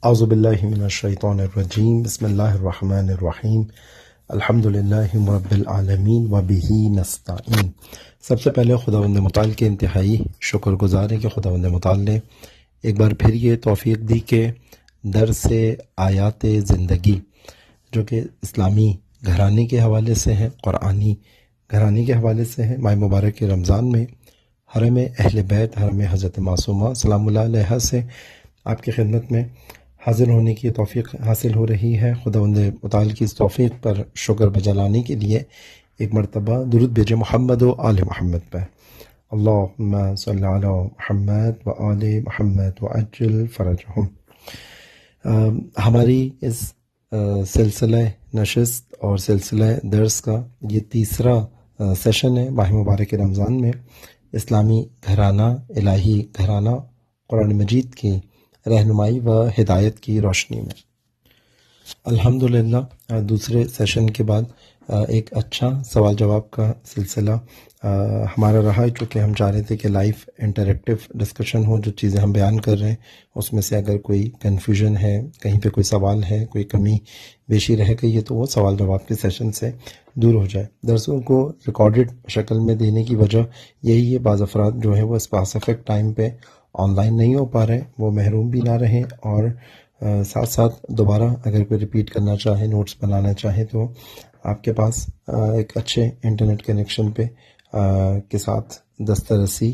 اعوذ باللہ من الشیطان الرجیم، بسم اللہ الرحمن الرحیم، الحمد للہ رب العالمین وبہ نستعین۔ سب سے پہلے خداوند متعال کے انتہائی شکر گزار ہیں کہ خداوند متعال نے ایک بار پھر یہ توفیق دی کہ درس آیات زندگی جو کہ اسلامی گھرانے کے حوالے سے ہیں، قرآنی گھرانے کے حوالے سے ہیں، ماہ مبارک کے رمضان میں حرم اہل بیت، حرم حضرت معصومہ سلام اللہ علیہا سے آپ کی خدمت میں حاضر ہونے کی توفیق حاصل ہو رہی ہے۔ خداوند متعال کی اس توفیق پر شکر بجا لانے کے لیے ایک مرتبہ درود بھیجے محمد و آل محمد پہ۔ اللہم صلی علی محمد و آل محمد وعجل فرجہم۔ ہماری اس سلسلہ نشست اور سلسلہ درس کا یہ تیسرا سیشن ہے ماہ مبارک رمضان میں، اسلامی گھرانہ، الہی گھرانہ، قرآن مجید کی رہنمائی و ہدایت کی روشنی میں۔ الحمدللہ دوسرے سیشن کے بعد ایک اچھا سوال جواب کا سلسلہ ہمارا رہا، چونکہ ہم چاہ رہے تھے کہ لائف انٹریکٹیو ڈسکشن ہو، جو چیزیں ہم بیان کر رہے ہیں اس میں سے اگر کوئی کنفیوژن ہے، کہیں پہ کوئی سوال ہے، کوئی کمی بیشی رہ گئی ہے تو وہ سوال جواب کے سیشن سے دور ہو جائے۔ درسوں کو ریکارڈڈ شکل میں دینے کی وجہ یہی ہے، بعض افراد جو ہے وہ اسپیسیفک ٹائم پہ آن لائن نہیں ہو پا رہے، وہ محروم بھی نہ رہیں، اور ساتھ ساتھ دوبارہ اگر کوئی ریپیٹ کرنا چاہے، نوٹس بنانا چاہے تو آپ کے پاس ایک اچھے انٹرنیٹ کنیکشن پہ کے ساتھ دسترسی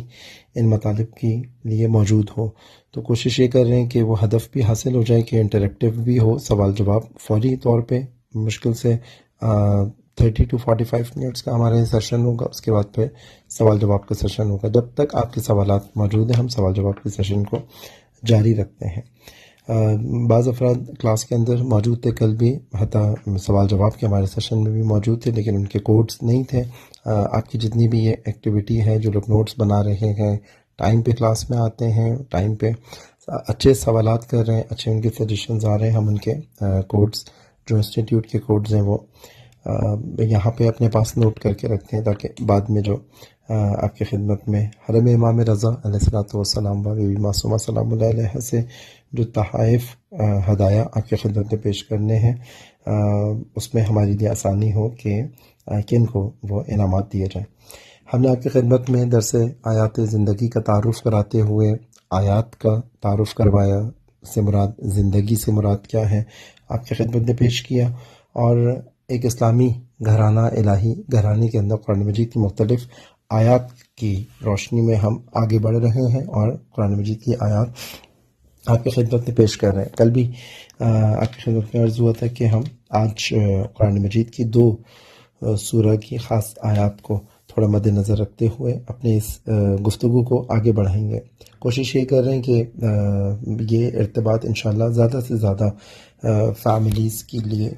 ان مطالب کے لیے موجود ہو۔ تو کوشش یہ کر رہے ہیں کہ وہ ہدف بھی حاصل ہو جائے کہ انٹریکٹیو بھی ہو، سوال جواب فوری طور پہ مشکل سے 30 to 45 منٹس کا ہمارا یہ سیشن ہوگا، اس کے بعد پھر سوال جواب کا سیشن ہوگا۔ جب تک آپ کے سوالات موجود ہیں ہم سوال جواب کے سیشن کو جاری رکھتے ہیں۔ بعض افراد کلاس کے اندر موجود تھے، کل بھی حتیٰ سوال جواب کے ہمارے سیشن میں بھی موجود تھے، لیکن ان کے کوڈز نہیں تھے۔ آپ کی جتنی بھی یہ ایکٹیویٹی ہے، جو لوگ نوٹس بنا رہے ہیں، ٹائم پہ کلاس میں آتے ہیں، ٹائم پہ اچھے سوالات کر رہے ہیں، اچھے ان کے سجیشنز آ رہے ہیں، ہم ان کے کوڈز جو انسٹیٹیوٹ کے کوڈز ہیں وہ یہاں پہ اپنے پاس نوٹ کر کے رکھتے ہیں، تاکہ بعد میں جو آپ کی خدمت میں حرم امام رضا علیہ الصلوۃ والسلام و بیوی معصومہ سلام اللہ علیہ سے جو تحائف ہدایہ آپ کی خدمت میں پیش کرنے ہیں، اس میں ہمارے لیے آسانی ہو کہ کن کو وہ انعامات دیے جائیں۔ ہم نے آپ کی خدمت میں درس آیات زندگی کا تعارف کراتے ہوئے آیات کا تعارف کروایا، اس سے مراد زندگی سے مراد کیا ہے آپ کی خدمت میں پیش کیا، اور ایک اسلامی گھرانہ، الہی گھرانے کے اندر قرآن مجید کی مختلف آیات کی روشنی میں ہم آگے بڑھ رہے ہیں اور قرآن مجید کی آیات آپ کی خدمت میں پیش کر رہے ہیں۔ کل بھی آپ کی خدمت میں عرض ہوا تھا کہ ہم آج قرآن مجید کی 2 سورہ کی خاص آیات کو تھوڑا مد نظر رکھتے ہوئے اپنے اس گفتگو کو آگے بڑھائیں گے۔ کوشش یہ کر رہے ہیں کہ یہ ارتباط انشاءاللہ زیادہ سے زیادہ فیملیز کے لیے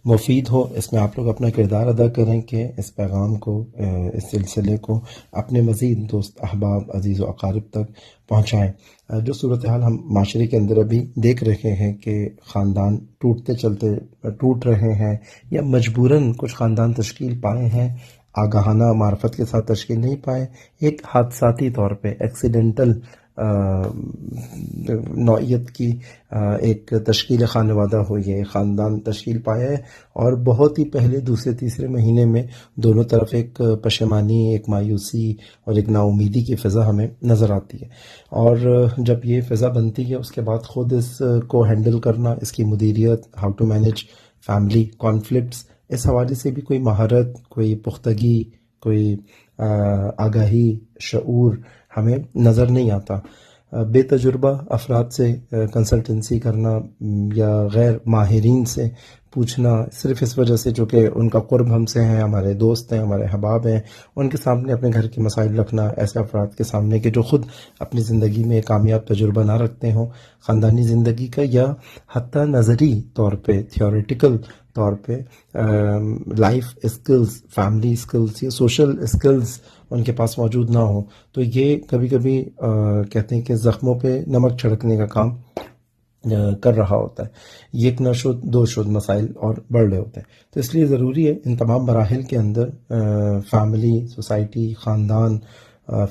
مفید ہو، اس میں آپ لوگ اپنا کردار ادا کریں کہ اس پیغام کو، اس سلسلے کو اپنے مزید دوست احباب، عزیز و اقارب تک پہنچائیں۔ جو صورتحال ہم معاشرے کے اندر ابھی دیکھ رہے ہیں کہ خاندان ٹوٹتے چلتے ٹوٹ رہے ہیں، یا مجبوراً کچھ خاندان تشکیل پائے ہیں، آگاہانہ معرفت کے ساتھ تشکیل نہیں پائے، ایک حادثاتی طور پہ ایکسیڈنٹل نوعیت کی ایک تشکیل خانوادہ ہوئی ہے، خاندان تشکیل پایا ہے، اور بہت ہی پہلے دوسرے تیسرے مہینے میں دونوں طرف ایک پشیمانی، ایک مایوسی اور ایک نا امیدی کی فضا ہمیں نظر آتی ہے۔ اور جب یہ فضا بنتی ہے اس کے بعد خود اس کو ہینڈل کرنا، اس کی مدیریت، how to manage family conflicts, اس حوالے سے بھی کوئی مہارت، کوئی پختگی، کوئی آگاہی، شعور ہمیں نظر نہیں آتا۔ بے تجربہ افراد سے کنسلٹنسی کرنا یا غیر ماہرین سے پوچھنا، صرف اس وجہ سے جو کہ ان کا قرب ہم سے ہیں، ہمارے دوست ہیں، ہمارے احباب ہیں، ان کے سامنے اپنے گھر کے مسائل رکھنا، ایسے افراد کے سامنے کہ جو خود اپنی زندگی میں کامیاب تجربہ نہ رکھتے ہوں خاندانی زندگی کا، یا حتیٰ نظری طور پہ، تھیوریٹیکل طور پہ لائف اسکلز، فیملی اسکلز یا سوشل اسکلز ان کے پاس موجود نہ ہوں، تو یہ کبھی کبھی کہتے ہیں کہ زخموں پہ نمک چھڑکنے کا کام کر رہا ہوتا ہے، یہ ایک نہ شد دو شد مسائل اور بڑھ رہے ہوتے ہیں۔ تو اس لیے ضروری ہے ان تمام مراحل کے اندر فیملی، سوسائٹی، خاندان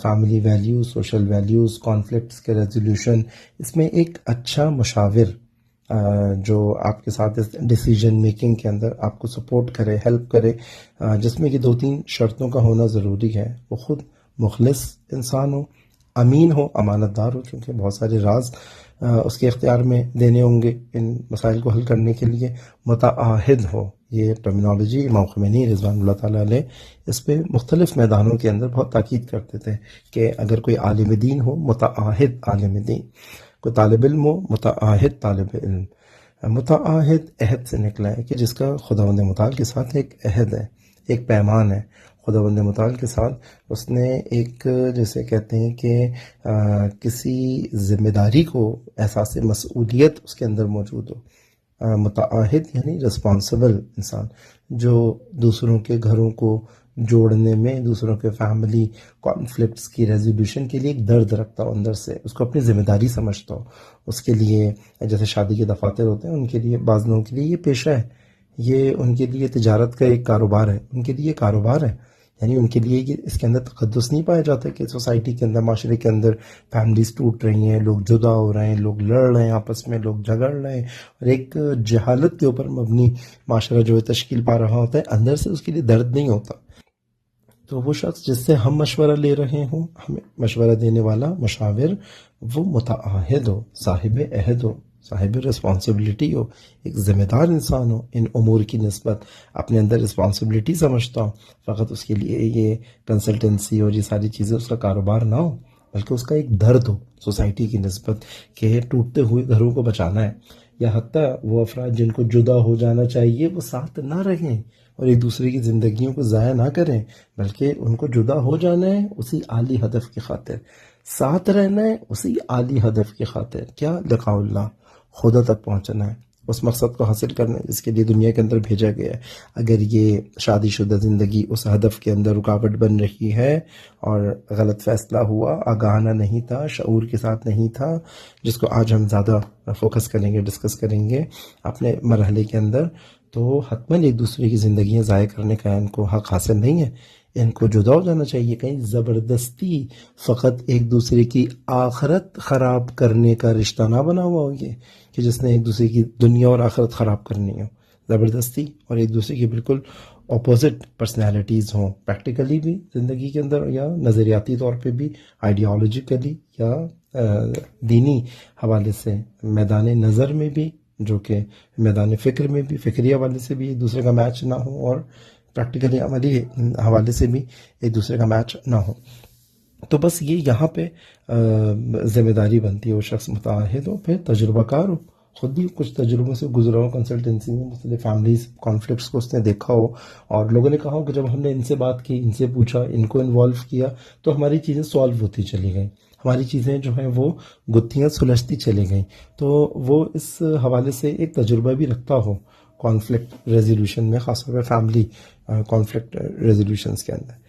family values, social values, conflicts کے ریزولوشن، اس میں ایک اچھا مشاور جو آپ کے ساتھ ڈیسیجن میکنگ کے اندر آپ کو سپورٹ کرے، ہیلپ کرے، جس میں کہ 2-3 شرطوں کا ہونا ضروری ہے. وہ خود مخلص انسان ہو، امین ہو، امانت دار ہو، چونکہ بہت سارے راز اس کے اختیار میں دینے ہوں گے ان مسائل کو حل کرنے کے لیے. متعاہد ہو، یہ ٹرمینالوجی امام خمینی رضوان اللہ تعالیٰ علیہ اس پہ مختلف میدانوں کے اندر بہت تاکید کرتے تھے کہ اگر کوئی عالم دین ہو، متعاہد عالم دین، کوئی طالب علم ہو، متعاہد طالب علم. متعاہد عہد سے نکلا ہے کہ جس کا خداوند متعال کے ساتھ ایک عہد ہے، ایک پیمان ہے. خداوند متعال کے ساتھ اس نے ایک، جیسے کہتے ہیں کہ کسی ذمہ داری کو، احساس مسئولیت اس کے اندر موجود ہو. متعاہد یعنی رسپانسبل انسان، جو دوسروں کے گھروں کو جوڑنے میں، دوسروں کے فیملی کانفلکٹس کی ریزولوشن کے لیے ایک درد رکھتا ہو اندر سے، اس کو اپنی ذمہ داری سمجھتا ہو. اس کے لیے جیسے شادی کے دفاتر ہوتے ہیں، ان کے لیے، بعض لوگوں کے لیے یہ پیشہ ہے، یہ ان کے لیے تجارت کا ایک کاروبار ہے، ان کے لیے کاروبار ہے. یعنی ان کے لیے اس کے اندر تقدس نہیں پایا جاتا کہ سوسائٹی کے اندر، معاشرے کے اندر فیملیز ٹوٹ رہی ہیں، لوگ جدا ہو رہے ہیں، لوگ لڑ رہے ہیں آپس میں، لوگ جھگڑ رہے ہیں، اور ایک جہالت کے اوپر مبنی معاشرہ جو ہے تشکیل پا رہا ہوتا ہے، اندر سے اس کے لیے درد نہیں ہوتا. تو وہ شخص جس سے ہم مشورہ لے رہے ہوں، ہمیں مشورہ دینے والا مشاور، وہ متعاہد ہو، صاحب عہد ہو، صاحب رسپانسبلٹی ہو، ایک ذمہ دار انسان ہو، ان امور کی نسبت اپنے اندر رسپانسبلٹی سمجھتا ہو. فقط اس کے لیے یہ کنسلٹنسی اور یہ ساری چیزیں اس کا کاروبار نہ ہو، بلکہ اس کا ایک درد ہو سوسائٹی کی نسبت کہ ٹوٹتے ہوئے گھروں کو بچانا ہے. یا حتیٰ وہ افراد جن کو جدا ہو جانا چاہیے وہ ساتھ نہ رہیں اور ایک دوسرے کی زندگیوں کو ضائع نہ کریں، بلکہ ان کو جدا ہو جانا ہے اسی عالی ہدف کی خاطر، ساتھ رہنا ہے اسی عالی ہدف کی خاطر. کیا؟ لقاء اللہ، خدا تک پہنچنا ہے، اس مقصد کو حاصل کرنا ہے جس کے لیے دنیا کے اندر بھیجا گیا ہے. اگر یہ شادی شدہ زندگی اس ہدف کے اندر رکاوٹ بن رہی ہے اور غلط فیصلہ ہوا، آگاہانہ نہیں تھا، شعور کے ساتھ نہیں تھا، جس کو آج ہم زیادہ فوکس کریں گے، ڈسکس کریں گے اپنے مرحلے کے اندر، تو حتماً ایک دوسرے کی زندگیاں ضائع کرنے کا ان کو حق حاصل نہیں ہے. ان کو جدا ہو جانا چاہیے. کہیں زبردستی فقط ایک دوسرے کی آخرت خراب کرنے کا رشتہ نہ بنا ہوا ہو یہ کہ جس نے ایک دوسرے کی دنیا اور آخرت خراب کرنی ہو. زبردستی اور ایک دوسرے کی بالکل اپوزٹ پرسنالٹیز ہوں، پریکٹیکلی بھی زندگی کے اندر، یا نظریاتی طور پہ بھی، آئیڈیالوجیکلی، یا دینی حوالے سے، میدان نظر میں بھی، جو کہ میدان فکر میں بھی، فکری حوالے سے بھی ایک دوسرے کا میچ نہ ہو، اور پریکٹیکلی عملی حوالے سے بھی ایک دوسرے کا میچ نہ ہو. تو بس یہ یہاں پہ ذمہ داری بنتی ہے وہ شخص متعاہد ہو، پھر تجربہ کار ہو، خود بھی کچھ تجربوں سے گزرا ہو، کنسلٹنسی میں مختلف فیملیز کانفلکٹس کو اس نے دیکھا ہو، اور لوگوں نے کہا ہو کہ جب ہم نے ان سے بات کی، ان سے پوچھا، ان کو انوالو کیا، تو ہماری چیزیں سالو ہوتی چلی گئیں، ہماری چیزیں جو ہیں وہ گتھیاں سلجھتی چلی گئیں. تو وہ اس حوالے سے ایک تجربہ بھی رکھتا ہو کانفلکٹ ریزولوشن میں، خاص طور پہ فیملی کانفلکٹ ریزولوشنس کے اندر.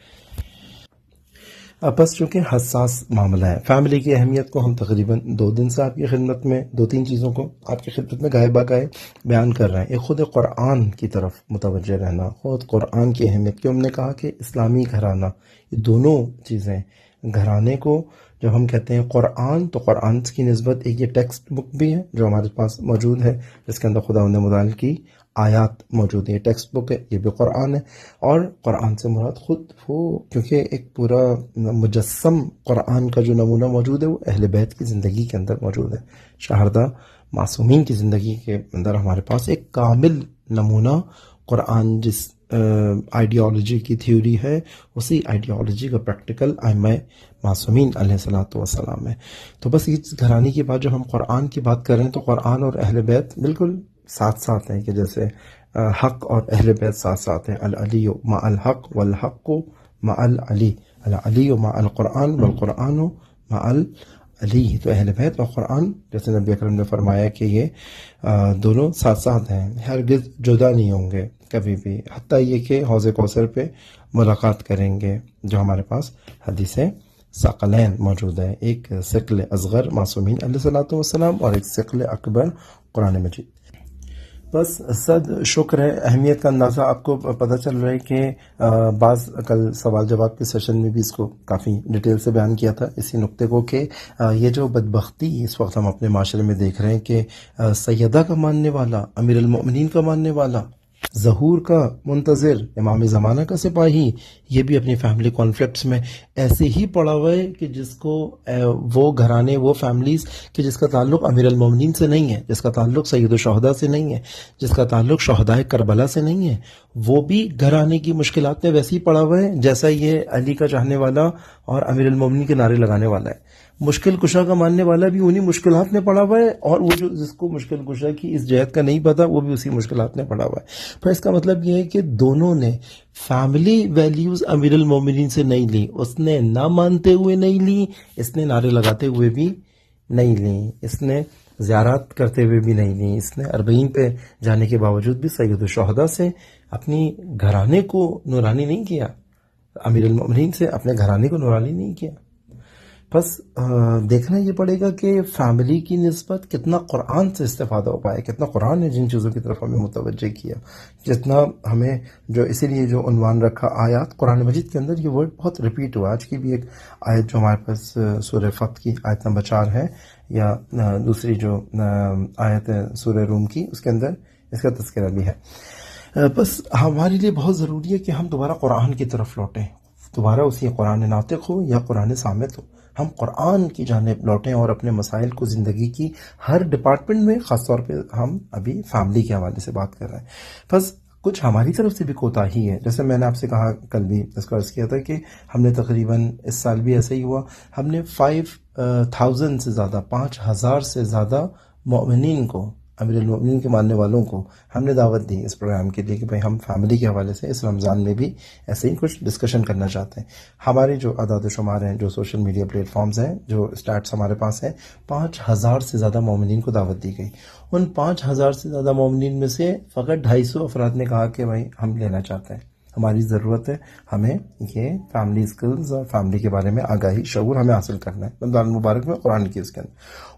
بس چونکہ حساس معاملہ ہے، فیملی کی اہمیت کو ہم تقریباً 2 دن سے آپ کی خدمت میں 2-3 چیزوں کو آپ کی خدمت میں گائے بگائے بیان کر رہے ہیں. ایک خود قرآن کی طرف متوجہ رہنا، خود قرآن کی اہمیت، کہ ہم نے کہا کہ اسلامی گھرانہ، یہ دونوں چیزیں، گھرانے کو جب ہم کہتے ہیں قرآن، تو قرآن کی نسبت ایک یہ ٹیکسٹ بک بھی ہے جو ہمارے پاس موجود ہے، جس کے اندر خداوند متعال کی آیات موجود ہیں، یہ ٹیکسٹ بک ہے، یہ بھی قرآن ہے. اور قرآن سے مراد خود وہ، کیونکہ ایک پورا مجسم قرآن کا جو نمونہ موجود ہے وہ اہل بیت کی زندگی کے اندر موجود ہے، شہردہ معصومین کی زندگی کے اندر ہمارے پاس ایک کامل نمونہ قرآن، جس آئیڈیالوجی کی تھیوری ہے، اسی آئیڈیالوجی کا پریکٹیکل ائمہ معصومین علیہ الصلوۃ والسلام ہے. تو بس اس گھرانے کی بات، جب ہم قرآن کی بات کریں تو قرآن اور اہل بیت بالکل ساتھ ساتھ ہیں، کہ جیسے حق اور اہل بیت ساتھ ساتھ ہیں. العلی مع الحق والحق مع العلی، العلی مع القرآن والقرآن مع العلی. تو اہل بیت اور قرآن، جیسے نبی اکرم نے فرمایا کہ یہ دونوں ساتھ ساتھ ہیں، ہرگز جدا نہیں ہوں گے کبھی بھی، حتیٰ یہ کہ حوض کوثر پہ ملاقات کریں گے، جو ہمارے پاس حدیث ثقلین موجود ہے، ایک ثقل اصغر معصومین علیہ الصلوۃ والسلام اور ایک ثقل اکبر قرآن مجید. بس صد شکر ہے. اہمیت کا اندازہ آپ کو پتہ چل رہا ہے کہ بعض کل سوال جواب کے سیشن میں بھی اس کو کافی ڈیٹیل سے بیان کیا تھا اسی نقطے کو کہ یہ جو بدبختی اس وقت ہم اپنے معاشرے میں دیکھ رہے ہیں کہ سیدہ کا ماننے والا، امیر المؤمنین کا ماننے والا، ظہور کا منتظر، امام زمانہ کا سپاہی، یہ بھی اپنی فیملی کانفلکٹس میں ایسے ہی پڑا ہوا ہے کہ جس کو وہ گھرانے، وہ فیملیز کہ جس کا تعلق امیر المومنین سے نہیں ہے، جس کا تعلق سید الشہداء سے نہیں ہے، جس کا تعلق شہداء کربلا سے نہیں ہے، وہ بھی گھرانے کی مشکلات میں ویسے ہی پڑا ہوا ہے جیسا یہ علی کا چاہنے والا اور امیر المومنین کے نعرے لگانے والا ہے. مشکل کشا کا ماننے والا بھی انہی مشکلات میں پڑا ہوا ہے، اور وہ جو جس کو مشکل کشا کی اس جہت کا نہیں پتا وہ بھی اسی مشکلات میں پڑا ہوا ہے. پھر اس کا مطلب یہ ہے کہ دونوں نے فیملی ویلیوز امیر المومنین سے نہیں لی. اس نے نہ مانتے ہوئے نہیں لی، اس نے نعرے لگاتے ہوئے بھی نہیں لی، اس نے زیارات کرتے ہوئے بھی نہیں لی، اس نے اربعین پہ جانے کے باوجود بھی سید الشہداء سے اپنی گھرانے کو نورانی نہیں کیا، امیر المومنین سے اپنے گھرانے کو نورانی نہیں کیا. بس دیکھنا یہ پڑے گا کہ فیملی کی نسبت کتنا قرآن سے استفادہ ہو پائے، کتنا قرآن نے جن چیزوں کی طرف ہمیں متوجہ کیا، جتنا ہمیں جو اسی لیے جو عنوان رکھا آیات. قرآن مجید کے اندر یہ ورڈ بہت ریپیٹ ہوا. آج کی بھی ایک آیت جو ہمارے پاس سورہ فتح کی آیت نمبر 4 ہے، یا دوسری جو آیت ہے سورہ روم کی، اس کے اندر اس کا تذکرہ بھی ہے. بس ہمارے لیے بہت ضروری ہے کہ ہم دوبارہ قرآن کی طرف لوٹیں، دوبارہ اسی قرآن ناطق ہو یا قرآن صامت ہو، ہم قرآن کی جانب لوٹیں اور اپنے مسائل کو زندگی کی ہر ڈپارٹمنٹ میں، خاص طور پہ ہم ابھی فیملی کے حوالے سے بات کر رہے ہیں. بس کچھ ہماری طرف سے بھی کوتاہی ہے. جیسے میں نے آپ سے کہا کل بھی اس کو عرض کیا تھا کہ ہم نے تقریباً اس سال بھی ایسا ہی ہوا، ہم نے 5,000 سے زیادہ، 5,000 سے زیادہ مومنین کو، امیر المومنین کے ماننے والوں کو ہم نے دعوت دی اس پروگرام کے لیے کہ بھائی ہم فیملی کے حوالے سے اس رمضان میں بھی ایسے ہی کچھ ڈسکشن کرنا چاہتے ہیں. ہمارے جو اعداد و شمار ہیں، جو سوشل میڈیا پلیٹ فارمز ہیں، جو اسٹیٹس ہمارے پاس ہیں، 5,000 سے زیادہ مومنین کو دعوت دی گئی. ان 5,000 سے زیادہ مومنین میں سے فقط 250 افراد نے کہا کہ بھائی ہم لینا چاہتے ہیں، ہماری ضرورت ہے، ہمیں یہ فیملی سکلز اور فیملی کے بارے میں آگاہی، شعور ہمیں حاصل کرنا ہے رمضان المبارک میں قرآن کی اس کے اندر.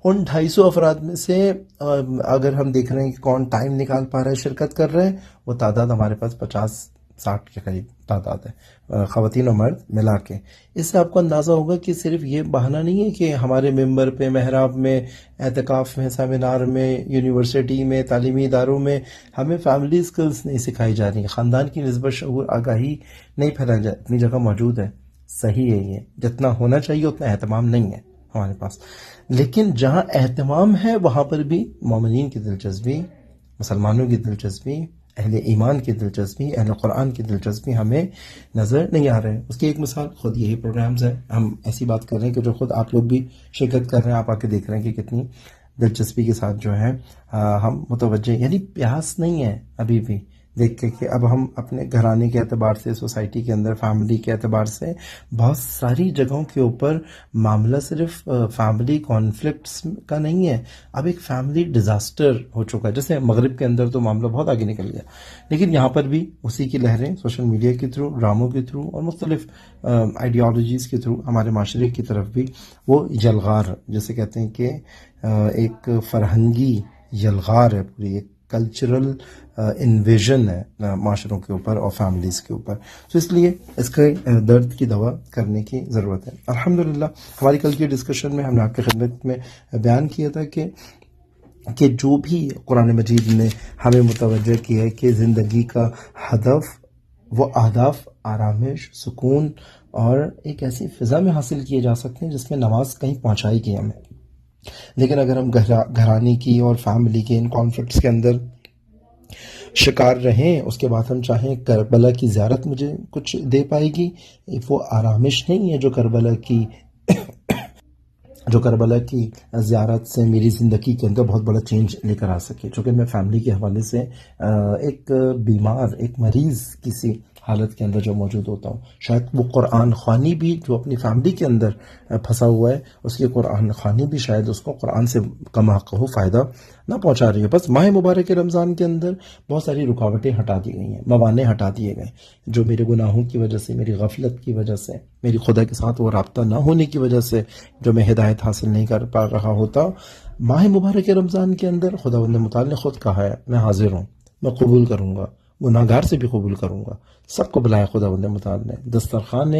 ان 250 افراد میں سے اگر ہم دیکھ رہے ہیں کہ کون ٹائم نکال پا رہا ہے، شرکت کر رہے ہیں، وہ تعداد ہمارے پاس 50-60 کے قریب تعداد ہے، خواتین و مرد ملا کے. اس سے آپ کو اندازہ ہوگا کہ صرف یہ بہانہ نہیں ہے کہ ہمارے ممبر پہ، محراب میں، اعتکاف میں، سیمینار میں، یونیورسٹی میں، تعلیمی اداروں میں ہمیں فیملی سکلز نہیں سکھائی جا رہی ہیں، خاندان کی نسبت شعور، آگاہی نہیں پھیلائی جا، اپنی جگہ موجود ہے، صحیح ہے. یہ جتنا ہونا چاہیے اتنا اہتمام نہیں ہے ہمارے پاس. لیکن جہاں اہتمام ہے وہاں پر بھی مومنین کی دلچسپی، مسلمانوں کی دلچسپی، اہل ایمان کی دلچسپی، اہل قرآن کی دلچسپی ہمیں نظر نہیں آ رہے ہیں. اس کی ایک مثال خود یہی پروگرامز ہے. ہم ایسی بات کر رہے ہیں کہ جو خود آپ لوگ بھی شرکت کر رہے ہیں، آپ آ کے دیکھ رہے ہیں کہ کتنی دلچسپی کے ساتھ جو ہے ہم متوجہ، یعنی پیاس نہیں ہے ابھی بھی دیکھ کے کہ اب ہم اپنے گھرانے کے اعتبار سے، سوسائٹی کے اندر فیملی کے اعتبار سے بہت ساری جگہوں کے اوپر معاملہ صرف فیملی کانفلکٹس کا نہیں ہے، اب ایک فیملی ڈیزاسٹر ہو چکا ہے. جیسے مغرب کے اندر تو معاملہ بہت آگے نکل گیا، لیکن یہاں پر بھی اسی کی لہریں سوشل میڈیا کے تھرو، ڈراموں کے تھرو اور مختلف آئیڈیالوجیز کے تھرو ہمارے معاشرے کی طرف بھی وہ یلغار، جیسے کہتے ہیں کہ ایک فرہنگی یلغار ہے، پوری ایک کلچرل انویژن ہے معاشروں کے اوپر اور فیملیز کے اوپر. تو اس لیے اس کے درد کی دوا کرنے کی ضرورت ہے. الحمدللہ ہماری کل کی ڈسکشن میں ہم نے آپ کی خدمت میں بیان کیا تھا کہ جو بھی قرآن مجید نے ہمیں متوجہ کیا ہے کہ زندگی کا ہدف، وہ اہداف آرامش، سکون اور ایک ایسی فضا میں حاصل کیے جا سکتے ہیں جس میں نماز کہیں پہنچائے گی ہمیں. لیکن اگر ہم گھرانے کی اور فیملی کے ان کانفلکٹس کے اندر شکار رہیں، اس کے بعد ہم چاہیں کربلا کی زیارت مجھے کچھ دے پائے گی، وہ آرامش نہیں ہے جو کربلا کی زیارت سے میری زندگی کے اندر بہت بڑا چینج لے کر آ سکے. چونکہ میں فیملی کے حوالے سے ایک بیمار، ایک مریض کسی حالت کے اندر جو موجود ہوتا ہوں، شاید وہ قرآن خوانی بھی جو اپنی فیملی کے اندر پھنسا ہوا ہے، اس کی قرآن خوانی بھی شاید اس کو قرآن سے کم حق ہو فائدہ نہ پہنچا رہی ہے. بس ماہ مبارک رمضان کے اندر بہت ساری رکاوٹیں ہٹا دی گئی ہیں، موانع ہٹا دیے گئے، جو میرے گناہوں کی وجہ سے، میری غفلت کی وجہ سے، میری خدا کے ساتھ وہ رابطہ نہ ہونے کی وجہ سے جو میں ہدایت حاصل نہیں کر پا رہا ہوتا، ماہ مبارک رمضان کے اندر خداوند متعال نے خود کہا ہے میں حاضر ہوں، میں قبول کروں گا، گناہگار سے بھی قبول کروں گا، سب کو بلایا خداوند متعال نے، دسترخوان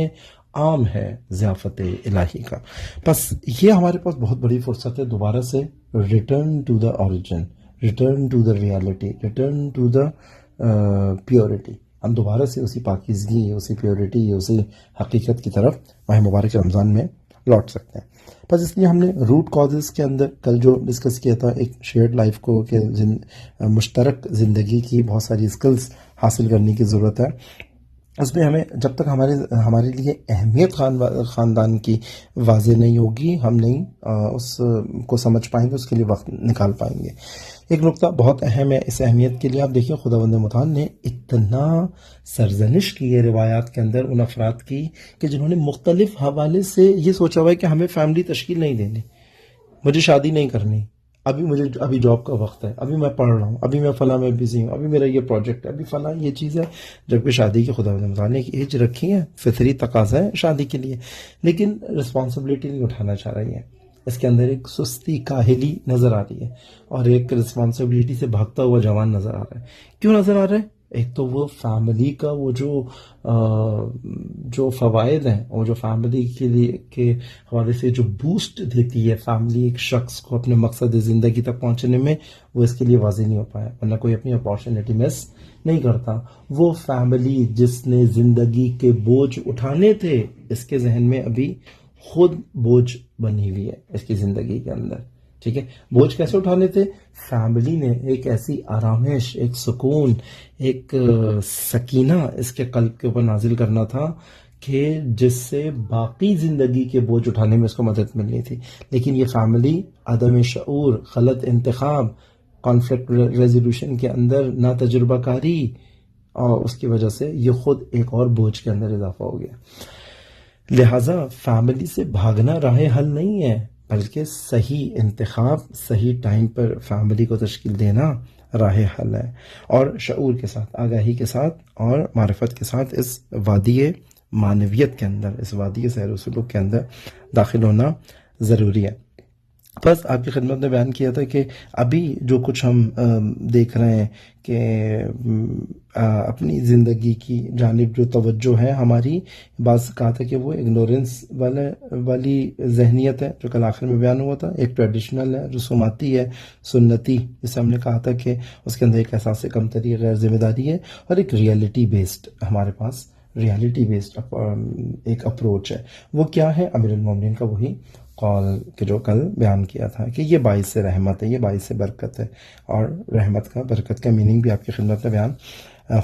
عام ہے ضیافت الہی کا۔ بس یہ ہمارے پاس بہت بڑی فرصت ہے دوبارہ سے return to the origin, return to the reality, return to the purity. ہم دوبارہ سے اسی پاکیزگی، اسی پیورٹی، اسی حقیقت کی طرف ماہ مبارک رمضان میں لوٹ سکتے ہیں۔ بس اس لیے ہم نے روٹ کازز کے اندر کل جو ڈسکس کیا تھا ایک شیئرڈ لائف کو، کہ مشترک زندگی کی بہت ساری اسکلز حاصل کرنے کی ضرورت ہے۔ اس میں ہمیں جب تک ہمارے لیے اہمیت خاندان کی واضح نہیں ہوگی، ہم نہیں اس کو سمجھ پائیں گے، اس کے لیے وقت نکال پائیں گے۔ ایک نقطہ بہت اہم ہے اس اہمیت کے لیے، آپ دیکھیں خداوند متعال نے اتنا سرزنش کی ہے روایات کے اندر ان افراد کی کہ جنہوں نے مختلف حوالے سے یہ سوچا ہوا ہے کہ ہمیں فیملی تشکیل نہیں دینی، مجھے شادی نہیں کرنی، ابھی جاب کا وقت ہے، ابھی میں پڑھ رہا ہوں، ابھی میں فلاں میں بزی ہوں، ابھی میرا یہ پروجیکٹ ہے، ابھی فلاں یہ چیز ہے، جبکہ شادی کی خداوند متعال نے ایک ایج رکھی ہے، فطری تقاضا ہے شادی کے لیے، لیکن رسپانسبلٹی نہیں اٹھانا چاہ رہی ہے۔ اس کے اندر ایک سستی کاہلی نظر آ رہی ہے، اور ایک رسپانسبلٹی سے بھاگتا ہوا جوان نظر آ رہا ہے۔ کیوں نظر آ رہا ہے؟ ایک تو وہ فیملی کا وہ جو فوائد ہیں، وہ جو فیملی کے لیے کے حوالے سے جو بوسٹ دیتی ہے فیملی ایک شخص کو اپنے مقصد زندگی تک پہنچنے میں، وہ اس کے لیے واضح نہیں ہو پایا، ورنہ کوئی اپنی اپارچونیٹی مس نہیں کرتا۔ وہ فیملی جس نے زندگی کے بوجھ اٹھانے تھے، اس کے ذہن میں ابھی خود بوجھ بنی ہوئی ہے اس کی زندگی کے اندر، ٹھیک ہے۔ بوجھ کیسے اٹھانے تھے؟ فیملی نے ایک ایسی آرامش، ایک سکون، ایک سکینہ اس کے قلب کے اوپر نازل کرنا تھا کہ جس سے باقی زندگی کے بوجھ اٹھانے میں اس کو مدد ملنی تھی، لیکن یہ فیملی عدم شعور، غلط انتخاب، کانفلکٹ ریزولوشن کے اندر نا تجربہ کاری، اور اس کی وجہ سے یہ خود ایک اور بوجھ کے اندر اضافہ ہو گیا۔ لہٰذا فیملی سے بھاگنا راہ حل نہیں ہے، بلکہ صحیح انتخاب، صحیح ٹائم پر فیملی کو تشکیل دینا راہ حل ہے، اور شعور کے ساتھ، آگاہی کے ساتھ اور معرفت کے ساتھ اس وادی معنویت کے اندر، اس وادی سیر و سلوک کے اندر داخل ہونا ضروری ہے۔ بس آپ کی خدمت میں بیان کیا تھا کہ ابھی جو کچھ ہم دیکھ رہے ہیں کہ اپنی زندگی کی جانب جو توجہ ہے ہماری، بعض کہا تھا کہ وہ اگنورنس والی ذہنیت ہے جو کل آخر میں بیان ہوا تھا، ایک ٹریڈیشنل ہے، رسوماتی ہے، سنتی، جسے ہم نے کہا تھا کہ اس کے اندر ایک احساس کمتری، غیر ذمہ داری ہے، اور ایک ریئلٹی بیسڈ ہمارے پاس ریئلٹی بیسڈ ایک اپروچ ہے۔ وہ کیا ہے؟ امیر المومنین کا وہی قول کہ جو کل بیان کیا تھا کہ یہ باعث رحمت ہے، یہ باعث برکت ہے، اور رحمت کا، برکت کا میننگ بھی آپ کی خدمت میں بیان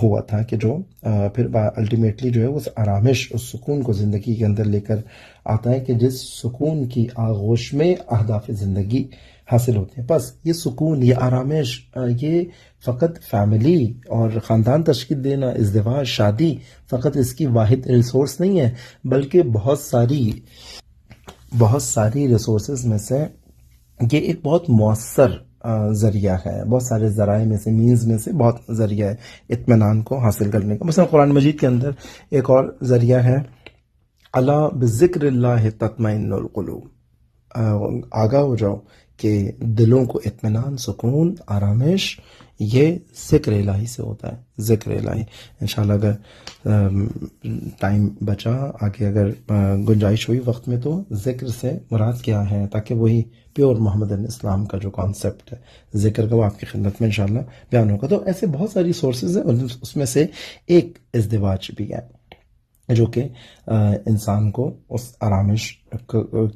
ہوا تھا کہ جو پھر الٹیمیٹلی جو ہے اس آرامش، اس سکون کو زندگی کے اندر لے کر آتا ہے کہ جس سکون کی آغوش میں اہداف زندگی حاصل ہوتے ہیں۔ بس یہ سکون، یہ آرامش، یہ فقط فیملی اور خاندان تشکیل دینا، ازدواج، شادی فقط اس کی واحد ریسورس نہیں ہے، بلکہ بہت ساری ریسورسز میں سے یہ ایک بہت مؤثر ذریعہ ہے، بہت سارے ذرائع میں سے، مینز میں سے بہت ذریعہ ہے اطمینان کو حاصل کرنے کا۔ مثلا قرآن مجید کے اندر ایک اور ذریعہ ہے، الا بذکر اللہ تطمئن القلوب، آگاہ ہو جاؤ کہ دلوں کو اطمینان، سکون، آرامش یہ ذکر الہی سے ہوتا ہے، ذکر الہی۔ انشاءاللہ اگر ٹائم بچا، آگے اگر گنجائش ہوئی وقت میں، تو ذکر سے مراد کیا ہے، تاکہ وہی پیور محمد اسلام کا جو کانسیپٹ ہے ذکر کا، وہ آپ کی خدمت میں انشاءاللہ بیان ہوگا۔ تو ایسے بہت ساری سورسز ہیں، اس میں سے ایک ازدواج بھی ہے جو کہ انسان کو اس آرامش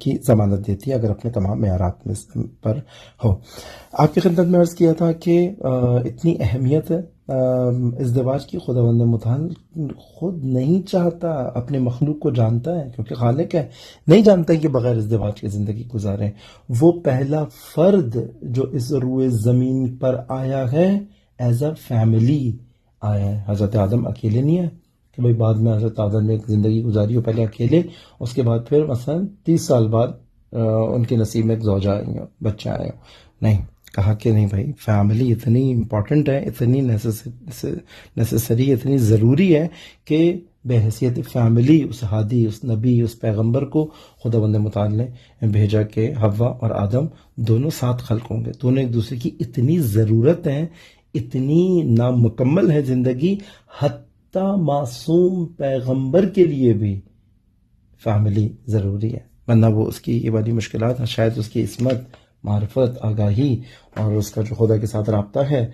کی ضمانت دیتی ہے اگر اپنے تمام معیارات پر ہو۔ آپ کی خدمت میں عرض کیا تھا کہ اتنی اہمیت ہے ازدواج کی، خداوند متعال خود نہیں چاہتا، اپنے مخلوق کو جانتا ہے کیونکہ خالق ہے، نہیں جانتا کہ بغیر ازدواج کی زندگی گزاریں۔ وہ پہلا فرد جو اس روئے زمین پر آیا ہے ایز اے فیملی آیا ہے، حضرت آدم اکیلے نہیں ہے کہ بھائی بعد میں حضرت آدم نے ایک زندگی گزاری ہو پہلے اکیلے، اس کے بعد پھر مثلا 30 سال بعد ان کے نصیب میں ایک زوجہ آئی ہو، بچہ آئے ہو، نہیں، کہا کہ نہیں بھائی فیملی اتنی امپورٹنٹ ہے، اتنی نیسسری، اتنی ضروری ہے کہ بحیثیت فیملی اس ہادی، اس نبی، اس پیغمبر کو خداوند متعال نے بھیجا کہ حوا اور آدم دونوں ساتھ خلق ہوں گے، دونوں ایک دوسرے کی اتنی ضرورت ہیں، اتنی نامکمل ہے زندگی، حتیٰ معصوم پیغمبر کے لیے بھی فیملی ضروری ہے، ورنہ وہ اس کی یہ والی مشکلات، شاید اس کی عصمت، معرفت، آگاہی اور اس کا جو خدا کے ساتھ رابطہ ہے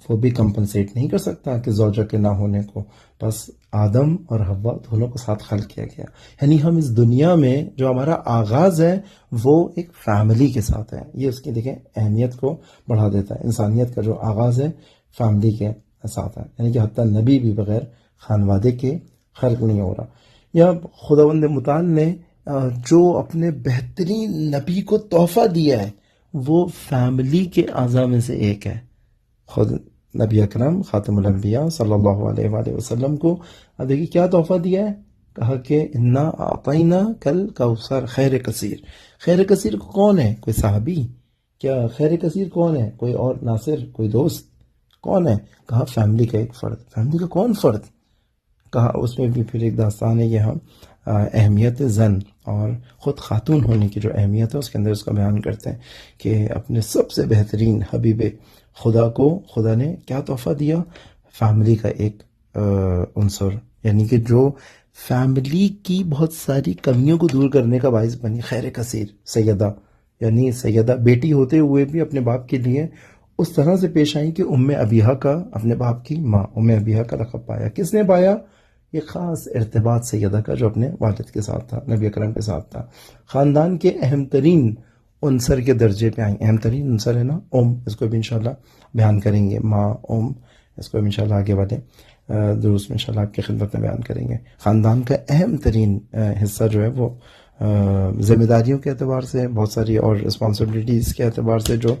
وہ بھی کمپنسیٹ نہیں کر سکتا کہ زوجہ کے نہ ہونے کو. بس آدم اور حوا دونوں کو ساتھ خلق کیا گیا، یعنی ہم اس دنیا میں جو ہمارا آغاز ہے وہ ایک فیملی کے ساتھ ہے. یہ اس کی دیکھیں اہمیت کو بڑھا دیتا ہے. انسانیت کا جو آغاز ہے فیملی کے ساتھ ہے، یعنی کہ حتیٰ نبی بھی بغیر خانوادے کے خلق نہیں ہو رہا. یا خداوند متعال نے جو اپنے بہترین نبی کو تحفہ دیا ہے وہ فیملی کے اعضاء میں سے ایک ہے. خود نبی اکرم خاتم الانبیاء صلی اللہ علیہ وآلہ وسلم کو اب دیکھیے کیا تحفہ دیا ہے، کہا کہ انا اعطینا کل کوثر خیر کثیر. خیر کثیر کون ہے؟ کوئی صحابی؟ کیا خیر کثیر کون ہے؟ کوئی اور ناصر، کوئی دوست؟ کون ہے؟ کہا فیملی کا ایک فرد. فیملی کا کون فرد؟ کہا اس میں بھی پھر ایک داستان ہے، یہ ہم اہمیت زن اور خود خاتون ہونے کی جو اہمیت ہے اس کے اندر اس کا بیان کرتے ہیں کہ اپنے سب سے بہترین حبیب خدا کو خدا نے کیا تحفہ دیا؟ فیملی کا ایک عنصر، یعنی کہ جو فیملی کی بہت ساری کمیوں کو دور کرنے کا باعث بنی. خیر کثیر سیدہ، یعنی سیدہ بیٹی ہوتے ہوئے بھی اپنے باپ کے لیے اس طرح سے پیش آئی کہ ام ابیہا کا، اپنے باپ کی ماں ام ابیہا کا لقب پایا. کس نے پایا؟ یہ خاص ارتباط سیدہ کا جو اپنے والد کے ساتھ تھا، نبی اکرم کے ساتھ تھا. خاندان کے اہم ترین عنصر کے درجے پہ آئیں. اہم ترین عنصر ہے نا ام، اس کو بھی انشاءاللہ بیان کریں گے. ماں، ام، اس کو بھی انشاءاللہ آگے والے دروس میں انشاءاللہ آپ کی خدمت میں بیان کریں گے. خاندان کا اہم ترین حصہ جو ہے وہ ذمہ داریوں کے اعتبار سے، بہت ساری اور رسپانسبلٹیز کے اعتبار سے، جو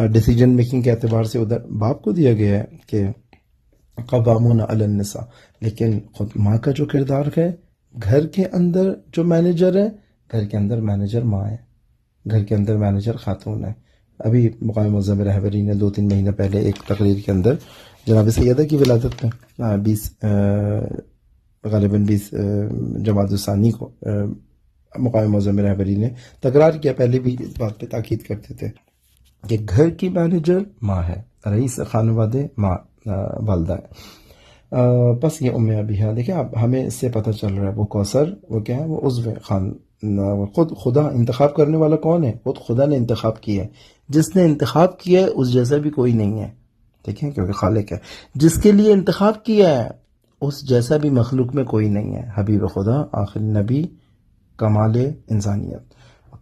ڈیسیجن میکنگ کے اعتبار سے ادھر باپ کو دیا گیا ہے کہ قوامون علی النساء، لیکن خود ماں کا جو کردار ہے، گھر کے اندر جو مینیجر ہے، گھر کے اندر مینیجر ماں ہے، گھر کے اندر مینیجر خاتون ہے. ابھی مقام معظم رہبری نے 2-3 مہینے پہلے ایک تقریر کے اندر جناب سیدہ کی ولادت میں 20 جمادی الثانی کو مقام معظم رہبری نے تکرار کیا. پہلے بھی اس بات پہ تاکید کرتے تھے کہ گھر کی مینیجر ماں ہے، رئیس خانوادے ماں والدہ ہے. بس یہ ام ابیہا. دیکھیں اب ہمیں اس سے پتہ چل رہا ہے وہ کوثر وہ کیا ہے، وہ عضو خان. خود خدا انتخاب کرنے والا کون ہے؟ خود خدا نے انتخاب کیا ہے. جس نے انتخاب کیا ہے اس جیسا بھی کوئی نہیں ہے. دیکھیں کیونکہ خالق ہے. جس کے لیے انتخاب کیا ہے اس جیسا بھی مخلوق میں کوئی نہیں ہے. حبیب خدا، آخر نبی، کمال انسانیت.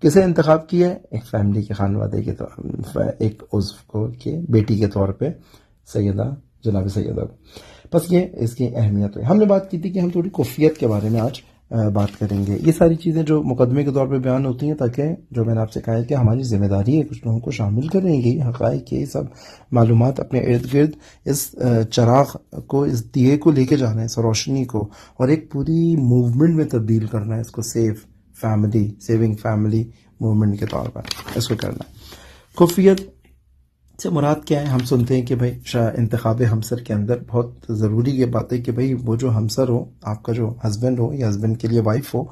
کسے انتخاب کیا ہے؟ ایک فیملی کے خانوادے کے طور، ایک عضو کو کہ بیٹی کے طور پہ سیدہ جناب سیدہ کو. بس یہ اس کی اہمیت ہے. ہم نے بات کی تھی کہ ہم تھوڑی کفیت کے بارے میں آج بات کریں گے. یہ ساری چیزیں جو مقدمے کے طور پہ بیان ہوتی ہیں تاکہ جو میں نے آپ سے کہا ہے کہ ہماری ذمہ داری ہے کچھ لوگوں کو شامل کریں گی، حقائق کی سب معلومات اپنے ارد گرد اس چراغ کو، اس دیے کو لے کے جانا ہے، اس روشنی کو، اور ایک پوری موومنٹ میں تبدیل کرنا ہے اس کو. سیونگ فیملی موومنٹ کے طور پر اس کو کرنا ہے. کفیت سے مراد کیا ہے؟ ہم سنتے ہیں کہ بھائی انتخاب ہمسر کے اندر بہت ضروری یہ بات ہے کہ بھائی وہ جو ہمسر ہو، آپ کا جو ہسبینڈ ہو یا ہسبینڈ کے لیے وائف ہو،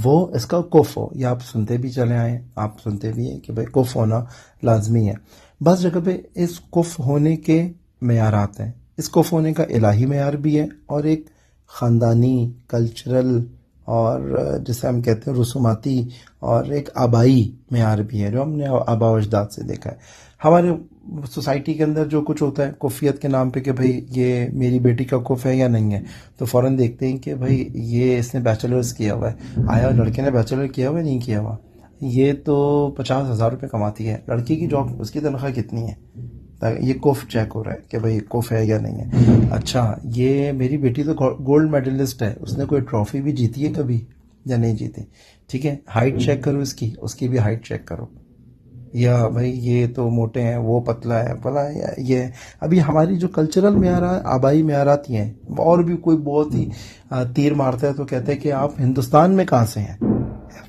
وہ اس کا کف ہو. یا آپ سنتے بھی چلے آئیں، آپ سنتے بھی ہیں کہ بھائی کف ہونا لازمی ہے. بعض جگہ پہ اس کف ہونے کے معیارات ہیں. اس کف ہونے کا الہی معیار بھی ہے اور ایک خاندانی، کلچرل اور جسے ہم کہتے ہیں رسوماتی اور ایک آبائی معیار بھی ہے جو ہم نے آبا و اجداد سے دیکھا ہے. ہمارے سوسائٹی کے اندر جو کچھ ہوتا ہے کفیت کے نام پہ کہ بھائی یہ میری بیٹی کا کف ہے یا نہیں ہے، تو فوراً دیکھتے ہیں کہ بھائی یہ اس نے بیچلرز کیا ہوا ہے. آیا لڑکے نے بیچلر کیا ہوا ہے؟ نہیں کیا ہوا. یہ تو 50,000 روپے کماتی ہے. لڑکی کی جاب، اس کی تنخواہ کتنی ہے؟ یہ کف چیک ہو رہا ہے کہ بھائی کف ہے یا نہیں ہے. اچھا یہ میری بیٹی تو گولڈ میڈلسٹ ہے، اس نے کوئی ٹرافی بھی جیتی ہے کبھی یا نہیں جیتی؟ ٹھیک ہے، ہائٹ چیک کرو، اس کی بھی ہائٹ چیک کرو. یا بھائی یہ تو موٹے ہیں، وہ پتلا ہے، بلا یہ. ابھی ہماری جو کلچرل معیارات، آبائی معیارات یہ ہیں. اور بھی کوئی بہت ہی تیر مارتا ہے تو کہتے ہیں کہ آپ ہندوستان میں کہاں سے ہیں؟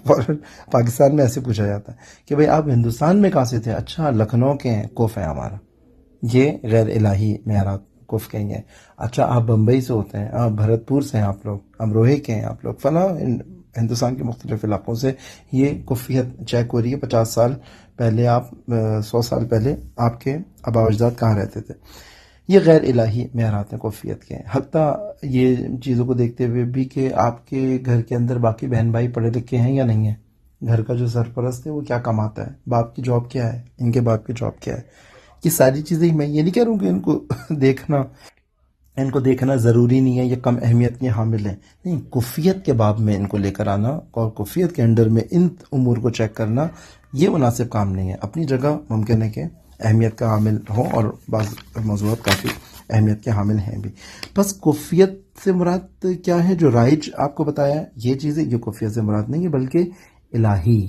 فوراً پاکستان میں ایسے پوچھا جاتا ہے کہ بھئی آپ ہندوستان میں کہاں سے تھے؟ اچھا لکھنؤ کے ہیں، کف ہے ہمارا. یہ غیر الہی معیارات کف کے ہیں. اچھا آپ بمبئی سے ہوتے ہیں، آپ بھرت پور سے ہیں، آپ لوگ امروہے کے ہیں، آپ لوگ فلاں ہندوستان کے مختلف علاقوں سے. یہ کفیت چیک ہو رہی ہے 50 سال پہلے، آپ 100 سال پہلے آپ کے آباء و اجداد کہاں رہتے تھے. یہ غیر الہی معیارات ہیں کفیت کے. حتیٰ یہ چیزوں کو دیکھتے ہوئے بھی کہ آپ کے گھر کے اندر باقی بہن بھائی پڑھے لکھے ہیں یا نہیں ہیں، گھر کا جو سرپرست ہے وہ کیا کماتا ہے، باپ کی جاب کیا ہے، ان کے باپ کی جاب کیا ہے. یہ ساری چیزیں میں یہ نہیں کہہ رہا ہوں کہ ان کو دیکھنا ضروری نہیں ہے، یہ کم اہمیت کے حامل ہیں. نہیں، کفیت کے باب میں ان کو لے کر آنا اور کفیت کے انڈر میں ان امور کو چیک کرنا یہ مناسب کام نہیں ہے. اپنی جگہ ممکن ہے کہ اہمیت کا حامل ہوں اور بعض موضوعات کافی اہمیت کے حامل ہیں بھی. بس کفیت سے مراد کیا ہے؟ جو رائج آپ کو بتایا ہے یہ چیزیں، یہ کفیت سے مراد نہیں ہے، بلکہ الہی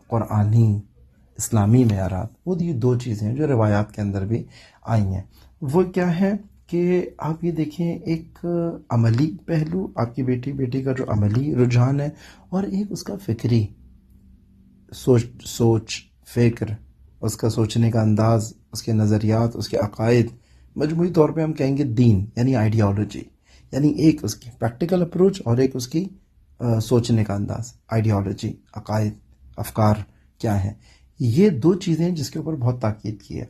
قرآنی اسلامی معیارات. وہ یہ دو چیزیں ہیں جو روایات کے اندر بھی آئی ہیں. وہ کیا ہے کہ آپ یہ دیکھیں، ایک عملی پہلو آپ کی بیٹی کا جو عملی رجحان ہے، اور ایک اس کا فکری سوچ فکر، اس کا سوچنے کا انداز، اس کے نظریات، اس کے عقائد. مجموعی طور پہ ہم کہیں گے دین یعنی آئیڈیالوجی، یعنی ایک اس کی پریکٹیکل اپروچ اور ایک اس کی سوچنے کا انداز. آئیڈیالوجی، عقائد، افکار کیا ہیں، یہ دو چیزیں جس کے اوپر بہت تاکید کی ہے.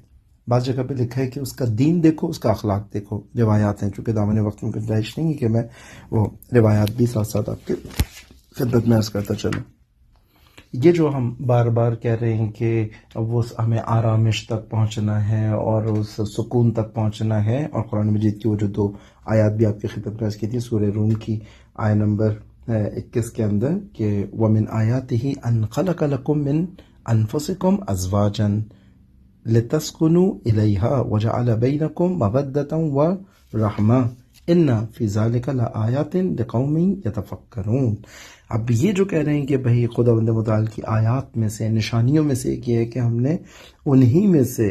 بعض جگہ پہ لکھا ہے کہ اس کا دین دیکھو، اس کا اخلاق دیکھو. روایات ہیں، چونکہ دامن وقت میں گنجائش نہیں ہے کہ میں وہ روایات بھی ساتھ ساتھ آپ کے خدمت میں عرض کرتا چلوں. یہ جو ہم بار بار کہہ رہے ہیں کہ وہ ہمیں آرامش تک پہنچنا ہے اور اس سکون تک پہنچنا ہے، اور قرآن مجید کی وہ جو 2 آیات بھی آپ کی خدمت میں عرض کی تھی، سورہ روم کی آیت نمبر 21 کے اندر کہ وَمِنْ آيَاتِهِ أَنْ خَلَقَ لَكُم مِّنْ أَنفُسِكُمْ أَزْوَاجًا لِتَسْكُنُوا إِلَيْهَا وَجَعَلَ بَيْنَكُم مَّوَدَّةً وَرَحْمَةً إِنَّ فِي ذَلِكَ لَآيَاتٍ لِقَوْمٍ يَتَفَكَّرُونَ. اب یہ جو کہہ رہے ہیں کہ بھائی خداوند متعال کی آیات میں سے، نشانیوں میں سے ایک یہ ہے کہ ہم نے انہی میں سے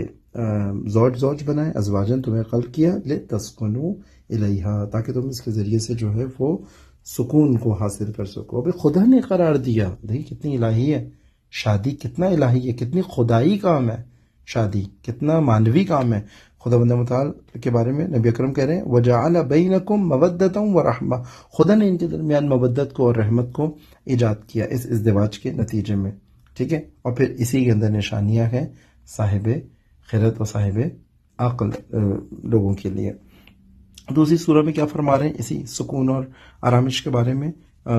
زوج بنائے، ازواجن تمہیں خلق کیا، لِتَسْكُنُوا إِلَيْهَا، تاکہ تم اس کے ذریعے سے جو ہے وہ سکون کو حاصل کر سکو. ابھی خدا نے قرار دیا. دیکھیے کتنی الہی ہے شادی، کتنا الہی ہے، کتنی خدائی کام ہے شادی، کتنا مانوی کام ہے. خداوند متعال کے بارے میں نبی اکرم کہہ رہے ہیں وَجَعَلَ بَيْنَكُم مَّوَدَّةً وَرَحْمَةً، خدا نے ان کے درمیان مودت کو اور رحمت کو ایجاد کیا اس ازدواج کے نتیجے میں. ٹھیک ہے، اور پھر اسی کے اندر نشانیاں ہیں صاحب خیرت و صاحب عقل لوگوں کے لیے. دوسری سورہ میں کیا فرما رہے ہیں اسی سکون اور آرامش کے بارے میں؟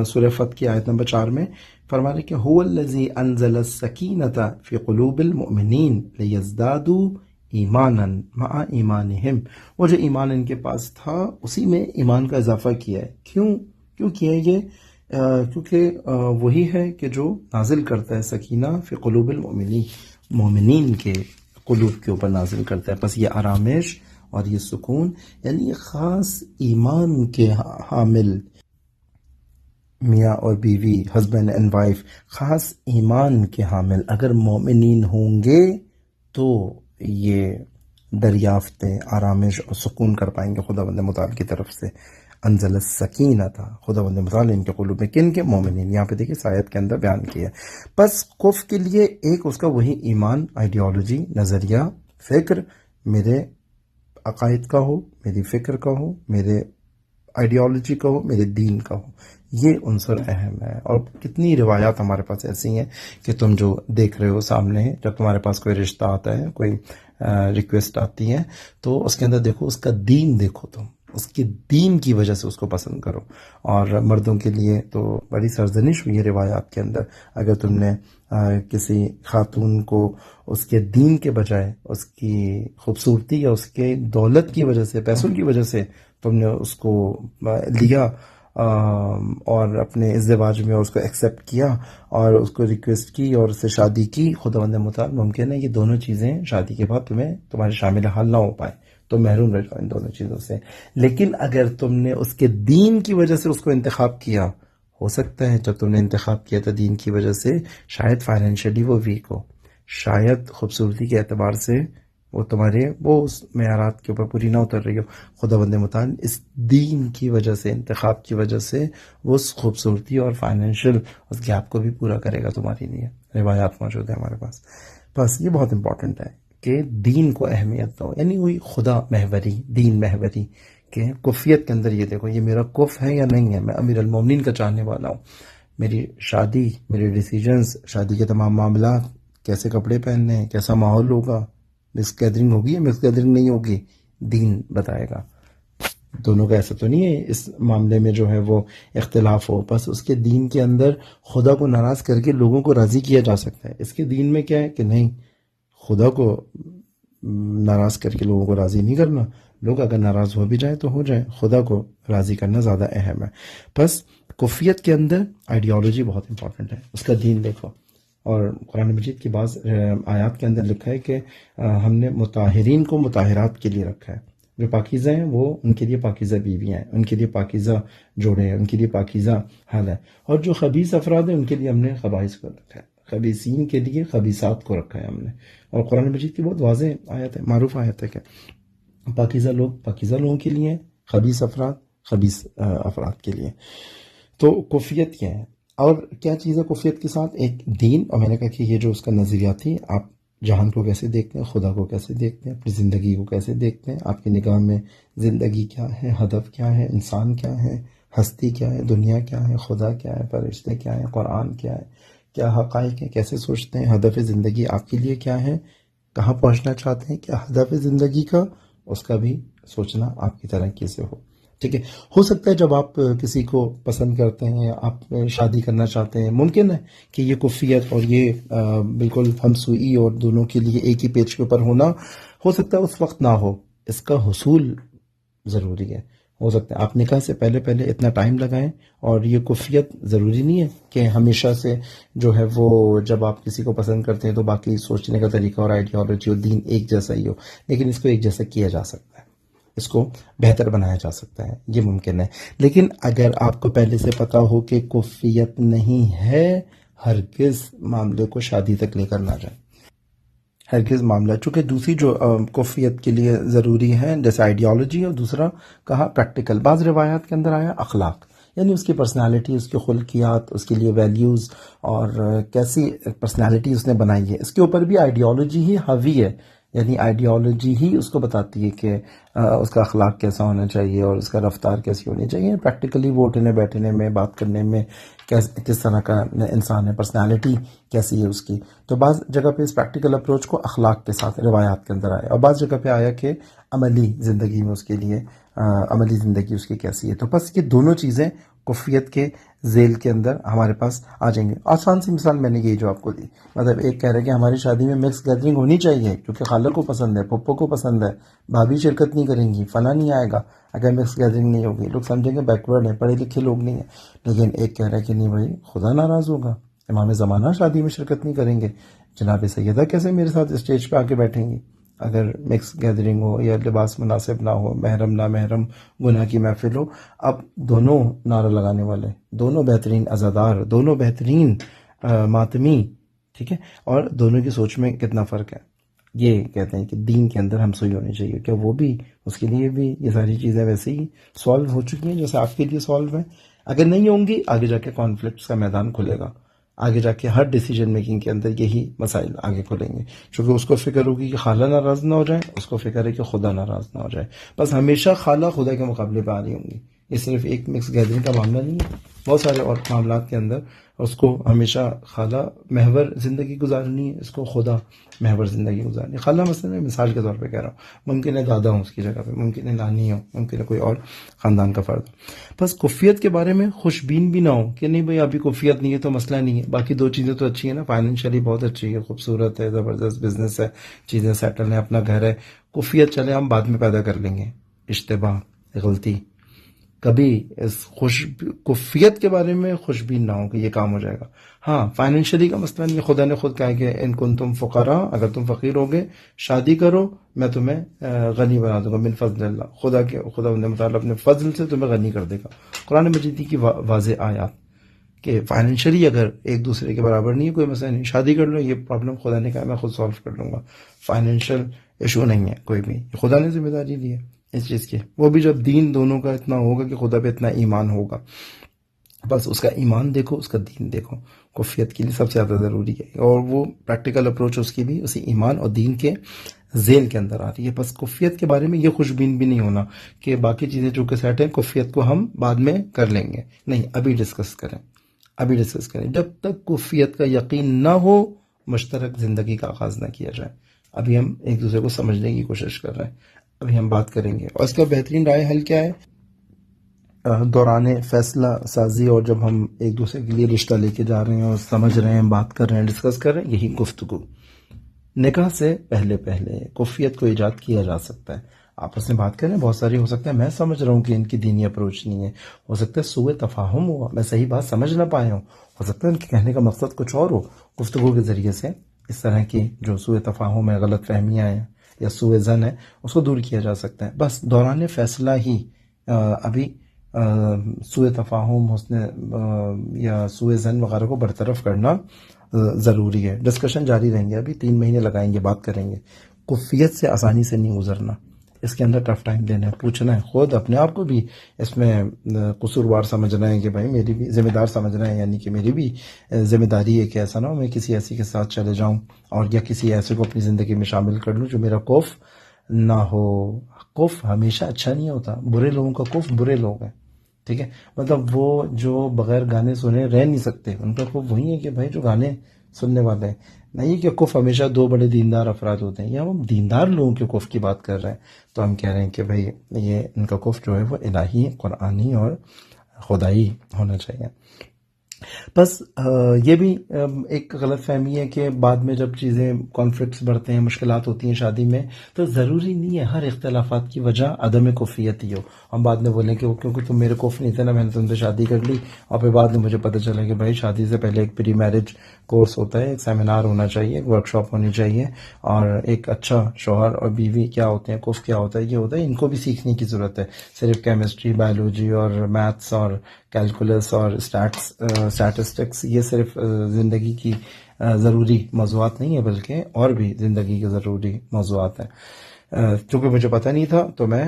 سورہ فتح کی آیت نمبر 4 میں فرما رہے کہ هو الذی انزل السکینۃ فی قلوب المؤمنین لیزدادوا ایمانا مع ایمانہم. وہ جو ایمان ان کے پاس تھا اسی میں ایمان کا اضافہ کیا ہے. کیوں کیا ہے یہ؟ کیونکہ وہی ہے کہ جو نازل کرتا ہے سکینہ فی قلوب المؤمنین، مومنین کے قلوب کے اوپر نازل کرتا ہے. بس یہ آرامش اور یہ سکون یعنی خاص ایمان کے حامل میاں اور بیوی، ہسبینڈ اینڈ وائف، خاص ایمان کے حامل اگر مومنین ہوں گے تو یہ دریافتیں آرامش اور سکون کر پائیں گے خداوند متعال کی طرف سے. انزل السکینۃ، خداوند متعال ان کے قلوب میں، کن کے؟ مومنین. یہاں پہ دیکھیں آیت کے اندر بیان کیا. بس کف کے لیے ایک اس کا وہی ایمان، آئیڈیالوجی، نظریہ، فکر، میرے عقائد کا ہو، میری فکر کا ہو، میرے آئیڈیالوجی کا ہو، میرے دین کا ہو. یہ عنصر اہم ہے. اور کتنی روایات ہمارے پاس ایسی ہیں کہ تم جو دیکھ رہے ہو سامنے، جب تمہارے پاس کوئی رشتہ آتا ہے، کوئی ریکویسٹ آتی ہے، تو اس کے اندر دیکھو اس کا دین، دیکھو تم اس کے دین کی وجہ سے اس کو پسند کرو. اور مردوں کے لیے تو بڑی سرزنش ہوئی ہے روایات کے اندر. اگر تم نے کسی خاتون کو اس کے دین کے بجائے اس کی خوبصورتی یا اس کے دولت کی وجہ سے، پیسوں کی وجہ سے تم نے اس کو لیا اور اپنے ازدواج میں اس کو ایکسیپٹ کیا اور اس کو ریکویسٹ کی اور اس سے شادی کی، خداوند متعال ممکن ہے یہ دونوں چیزیں شادی کے بعد تمہارے شامل حال نہ ہو پائے، تو محروم رہ جاؤ ان دونوں چیزوں سے. لیکن اگر تم نے اس کے دین کی وجہ سے اس کو انتخاب کیا، ہو سکتا ہے جب تم نے انتخاب کیا تھا دین کی وجہ سے، شاید فائنینشلی وہ ویک ہو، شاید خوبصورتی کے اعتبار سے وہ تمہارے وہ اس معیارات کے اوپر پوری نہ اتر رہی ہو، خداوند متعال اس دین کی وجہ سے، انتخاب کی وجہ سے وہ اس خوبصورتی اور فائنینشیل اس گیپ کو بھی پورا کرے گا تمہاری لیے. روایات موجود ہیں ہمارے پاس. بس یہ بہت امپورٹنٹ ہے کہ دین کو اہمیت دو، یعنی وہی خدا محوری، دین محوری، کہ کفیت کے اندر یہ دیکھو یہ میرا کف ہے یا نہیں ہے، میں امیر المومنین کا چاہنے والا ہوں، میری شادی، میرے ڈیسیجنز، شادی کے تمام معاملات، کیسے کپڑے پہننے ہیں، کیسا ماحول ہوگا، مکس گیدرنگ ہوگی یا مکس گیدرنگ نہیں ہوگی، دین بتائے گا. دونوں کا ایسا تو نہیں ہے اس معاملے میں جو ہے وہ اختلاف ہو، بس اس کے دین کے اندر خدا کو ناراض کر کے لوگوں کو راضی کیا جا سکتا ہے. اس کے دین میں کیا ہے کہ نہیں، خدا کو ناراض کر کے لوگوں کو راضی نہیں کرنا، لوگ اگر ناراض ہو بھی جائیں تو ہو جائیں، خدا کو راضی کرنا زیادہ اہم ہے. بس کفیت کے اندر آئیڈیالوجی بہت امپورٹنٹ ہے، اس کا دین دیکھو. اور قرآن مجید کی بعض آیات کے اندر لکھا ہے کہ ہم نے مطہرین کو مطہرات کے لیے رکھا ہے. جو پاکیزہ ہیں وہ ان کے لیے پاکیزہ بیویاں ہیں، ان کے لیے پاکیزہ جوڑے ہیں، ان کے لیے پاکیزہ حال ہے. اور جو خبیث افراد ہیں ان کے لیے ہم نے خبائث کو رکھا ہے، خبیثین کے لیے خبیثات کو رکھا ہے ہم نے. اور قرآن مجید کی بہت واضح آیت ہے، معروف آیت ہے کہ پاکیزہ لوگ پاکیزہ لوگوں کے لیے، خبیث افراد خبیث افراد کے لیے. تو کفیت کیا ہے اور کیا چیز ہے کفیت کے ساتھ؟ ایک دین، اور میں نے کہا کہ یہ جو اس کا نظریاتی، آپ جہان کو کیسے دیکھتے ہیں، خدا کو کیسے دیکھتے ہیں، اپنی زندگی کو کیسے دیکھتے ہیں، آپ کی نگاہ میں زندگی کیا ہے، ہدف کیا ہے، انسان کیا ہے، ہستی کیا ہے، دنیا کیا ہے، خدا کیا ہے، فرشتے کیا ہے، قرآن کیا ہے، کیا حقائق ہے، کیسے سوچتے ہیں، ہدف زندگی آپ کے لیے کیا ہے، کہاں پہنچنا چاہتے ہیں، کیا ہدف زندگی کا، اس کا بھی سوچنا آپ کی طرح سے ہو. ٹھیک ہے. ہو سکتا ہے جب آپ کسی کو پسند کرتے ہیں، آپ شادی کرنا چاہتے ہیں، ممکن ہے کہ یہ کفیت اور یہ بالکل ہمسوئی اور دونوں کے لیے ایک ہی پیج کے اوپر ہونا ہو سکتا ہے اس وقت نہ ہو، اس کا حصول ضروری ہے. ہو سکتا ہے آپ نکاح سے پہلے اتنا ٹائم لگائیں، اور یہ کفیت ضروری نہیں ہے کہ ہمیشہ سے جو ہے وہ جب آپ کسی کو پسند کرتے ہیں تو باقی سوچنے کا طریقہ اور آئیڈیالوجی اور دین ایک جیسا ہی ہو، لیکن اس کو ایک جیسا کیا جا سکتا ہے، اس کو بہتر بنایا جا سکتا ہے، یہ ممکن ہے. لیکن اگر آپ کو پہلے سے پتا ہو کہ کفیت نہیں ہے، ہرگز معاملے کو شادی تک لے کر نہ جائیں، ہرگز معاملہ. چونکہ دوسری جو کفیت کے لیے ضروری ہے جیسے آئیڈیالوجی، اور دوسرا کہا پریکٹیکل. بعض روایات کے اندر آیا اخلاق، یعنی اس کی پرسنالٹی، اس کی خلقیات، اس کے لیے ویلیوز، اور کیسی پرسنالٹی اس نے بنائی ہے، اس کے اوپر بھی آئیڈیالوجی ہی حاوی ہے. یعنی آئیڈیالوجی ہی اس کو بتاتی ہے کہ اس کا اخلاق کیسا ہونا چاہیے اور اس کا رفتار کیسی ہونی چاہیے. پریکٹیکلی وہ اٹھنے بیٹھنے میں، بات کرنے میں کس طرح کا انسان ہے، پرسنالٹی کیسی ہے اس کی. تو بعض جگہ پہ اس پریکٹیکل اپروچ کو اخلاق کے ساتھ روایات کے اندر آیا، اور بعض جگہ پہ آیا کہ عملی زندگی میں اس کے لیے عملی زندگی اس کی کیسی ہے. تو بس یہ دونوں چیزیں کفیت کے ذیل کے اندر ہمارے پاس آ جائیں گے. آسان سی مثال میں نے یہی جو آپ کو دی، مطلب ایک کہہ رہے کہ ہماری شادی میں مکس گیدرنگ ہونی چاہیے کیونکہ خالہ کو پسند ہے، پھپھو کو پسند ہے، بھابھی شرکت نہیں کریں گی، فلاں نہیں آئے گا اگر مکس گیدرنگ نہیں ہوگی، لوگ سمجھیں گے بیکورڈ ہیں، پڑھے لکھے لوگ نہیں ہیں. لیکن ایک کہہ رہا ہے کہ نہیں بھائی، خدا ناراض ہوگا، امام زمانہ شادی میں شرکت نہیں کریں گے، جناب سیدہ کیسے میرے ساتھ اسٹیج پہ آ کے بیٹھیں گی اگر مکس گیدرنگ ہو یا لباس مناسب نہ ہو، محرم نہ محرم گناہ کی محفل ہو. اب دونوں نعرہ لگانے والے، دونوں بہترین عزادار، دونوں بہترین ماتمی، ٹھیک ہے، اور دونوں کی سوچ میں کتنا فرق ہے. یہ کہتے ہیں کہ دین کے اندر ہم سوئی ہونی چاہیے. کیا وہ بھی، اس کے لیے بھی یہ ساری چیزیں ویسے ہی سالو ہو چکی ہیں جیسے آپ کے لیے سالو ہیں؟ اگر نہیں ہوں گی، آگے جا کے کانفلکٹس کا میدان کھلے گا، آگے جا کے ہر ڈیسیجن میکنگ کے اندر یہی مسائل آگے کھلیں گے. چونکہ اس کو فکر ہوگی کہ خالہ ناراض نہ ہو جائے، اس کو فکر ہے کہ خدا ناراض نہ ہو جائے. بس ہمیشہ خالہ خدا کے مقابلے پہ آ رہی ہوں گی. یہ صرف ایک مکس گیدرنگ کا معاملہ نہیں ہے، بہت سارے اور معاملات کے اندر اس کو ہمیشہ خالہ محور زندگی گزارنی ہے، اس کو خدا محور زندگی گزارنی ہے. خالہ مثلا میں مثال کے طور پہ کہہ رہا ہوں، ممکن ہے دادا ہوں اس کی جگہ پہ، ممکن ہے نانی ہوں، ممکن ہے کوئی اور خاندان کا فرد ہو. بس کفیت کے بارے میں خوش بین بھی نہ ہو کہ نہیں بھائی ابھی کفیت نہیں ہے تو مسئلہ نہیں ہے، باقی دو چیزیں تو اچھی ہیں نا، فائنینشلی بہت اچھی ہے، خوبصورت ہے، زبردست بزنس ہے، چیزیں سیٹل ہیں، اپنا گھر ہے. کفیت چلے ہم بعد میں پیدا کر لیں گے. اشتباہ، غلطی. کبھی اس کفیت کے بارے میں خوش بین نہ ہو کہ یہ کام ہو جائے گا. ہاں، فائنینشلی کا مسئلہ نہیں ہے، خدا نے خود کہا کہ ان کنتم فقراء، اگر تم فقیر ہوگے شادی کرو میں تمہیں غنی بنا دوں گا من فضل اللہ. خدا متعالی اپنے فضل سے تمہیں غنی کر دے گا. قرآن مجید کی واضح آیات کہ فائنینشلی اگر ایک دوسرے کے برابر نہیں ہے کوئی مسئلہ نہیں، شادی کر لو، یہ پرابلم خدا نے کہا میں خود سالو کر لوں گا. فائنینشیل ایشو نہیں ہے کوئی بھی، خدا نے ذمہ داری لی ہے اس چیز کی، وہ بھی جب دین دونوں کا اتنا ہوگا کہ خدا پہ اتنا ایمان ہوگا، بس اس کا ایمان دیکھو، اس کا دین دیکھو، کفیت کے لیے سب سے زیادہ ضروری ہے، اور وہ پریکٹیکل اپروچ اس کی بھی اسی ایمان اور دین کے ذیل کے اندر آ رہی ہے۔ بس کفیت کے بارے میں یہ خوش بین بھی نہیں ہونا کہ باقی چیزیں جو کہ سیٹ ہیں، کفیت کو ہم بعد میں کر لیں گے، نہیں، ابھی ڈسکس کریں، ابھی ڈسکس کریں، جب تک کفیت کا یقین نہ ہو مشترک زندگی کا آغاز نہ کیا جائے۔ ابھی ہم ایک دوسرے کو سمجھنے کی کوشش کر رہے ہیں، ابھی ہم بات کریں گے، اور اس کا بہترین رائے حل کیا ہے؟ دوران فیصلہ سازی، اور جب ہم ایک دوسرے کے لیے رشتہ لے کے جا رہے ہیں اور سمجھ رہے ہیں، بات کر رہے ہیں، ڈسکس کر رہے ہیں، یہی گفتگو نکاح سے پہلے کفیت کو ایجاد کیا جا سکتا ہے۔ آپس میں بات کریں، بہت ساری ہو سکتا ہے میں سمجھ رہا ہوں کہ ان کی دینی اپروچ نہیں ہے، ہو سکتا ہے سوء تفاہم ہوا، میں صحیح بات سمجھ نہ پایا ہوں، ہو سکتا ہے ان کے کہنے کا مقصد کچھ اور ہو، گفتگو کے ذریعے سے اس طرح کی جو سوء تفاہم ہے، غلط فہمیاں ہیں یا سوء ظن ہے، اس کو دور کیا جا سکتا ہے۔ بس دوران فیصلہ ہی ابھی سوء تفاہم، یا سوء ظن وغیرہ کو برطرف کرنا ضروری ہے۔ ڈسکشن جاری رہیں گے، ابھی 3 مہینے لگائیں گے، بات کریں گے۔ کفیت سے آسانی سے نہیں گزرنا، اس کے اندر ٹف ٹائم دینا ہے، پوچھنا ہے، خود اپنے آپ کو بھی اس میں قصوروار سمجھنا ہے کہ بھائی میری بھی ذمہ دار سمجھنا ہے، یعنی کہ میری بھی ذمہ داری ہے کہ ایسا نہ ہو میں کسی ایسی کے ساتھ چلے جاؤں اور یا کسی ایسے کو اپنی زندگی میں شامل کر لوں جو میرا کوف نہ ہو۔ کوف ہمیشہ اچھا نہیں ہوتا، برے لوگوں کا کوف برے لوگ ہیں، ٹھیک ہے، مطلب وہ جو بغیر گانے سنے رہ نہیں سکتے، ان کا کوف وہی ہے کہ بھائی جو گانے سننے والے ہیں، نہیں کہ کف ہمیشہ 2 بڑے دیندار افراد ہوتے ہیں، یا ہم دیندار لوگوں کے کف کی بات کر رہے ہیں، تو ہم کہہ رہے ہیں کہ بھائی یہ ان کا کف جو ہے وہ الہی، قرآنی اور خدائی ہونا چاہیے۔ بس یہ بھی ایک غلط فہمی ہے کہ بعد میں جب چیزیں کانفلکٹس بڑھتے ہیں، مشکلات ہوتی ہیں شادی میں، تو ضروری نہیں ہے ہر اختلافات کی وجہ عدم کفیت ہی ہو، ہم بعد میں بولیں کہ کیونکہ تم میرے کف نہیں تھے نا، میں نے تم سے شادی کر لی، اور پھر بعد میں مجھے پتہ چلا کہ بھائی شادی سے پہلے ایک پری میرج کورس ہوتا ہے، ایک سیمینار ہونا چاہیے، ایک ورک شاپ ہونی چاہیے، اور ایک اچھا شوہر اور بیوی کیا ہوتے ہیں، کف کیا ہوتا ہے، یہ ہوتا ہے، ان کو بھی سیکھنے کی ضرورت ہے۔ صرف کیمسٹری، بایولوجی اور میتھس اور کیلکولس اور اسٹیٹسٹکس یہ صرف زندگی کی ضروری موضوعات نہیں ہے، بلکہ اور بھی زندگی کے ضروری موضوعات ہیں۔ چونکہ مجھے پتہ نہیں تھا تو میں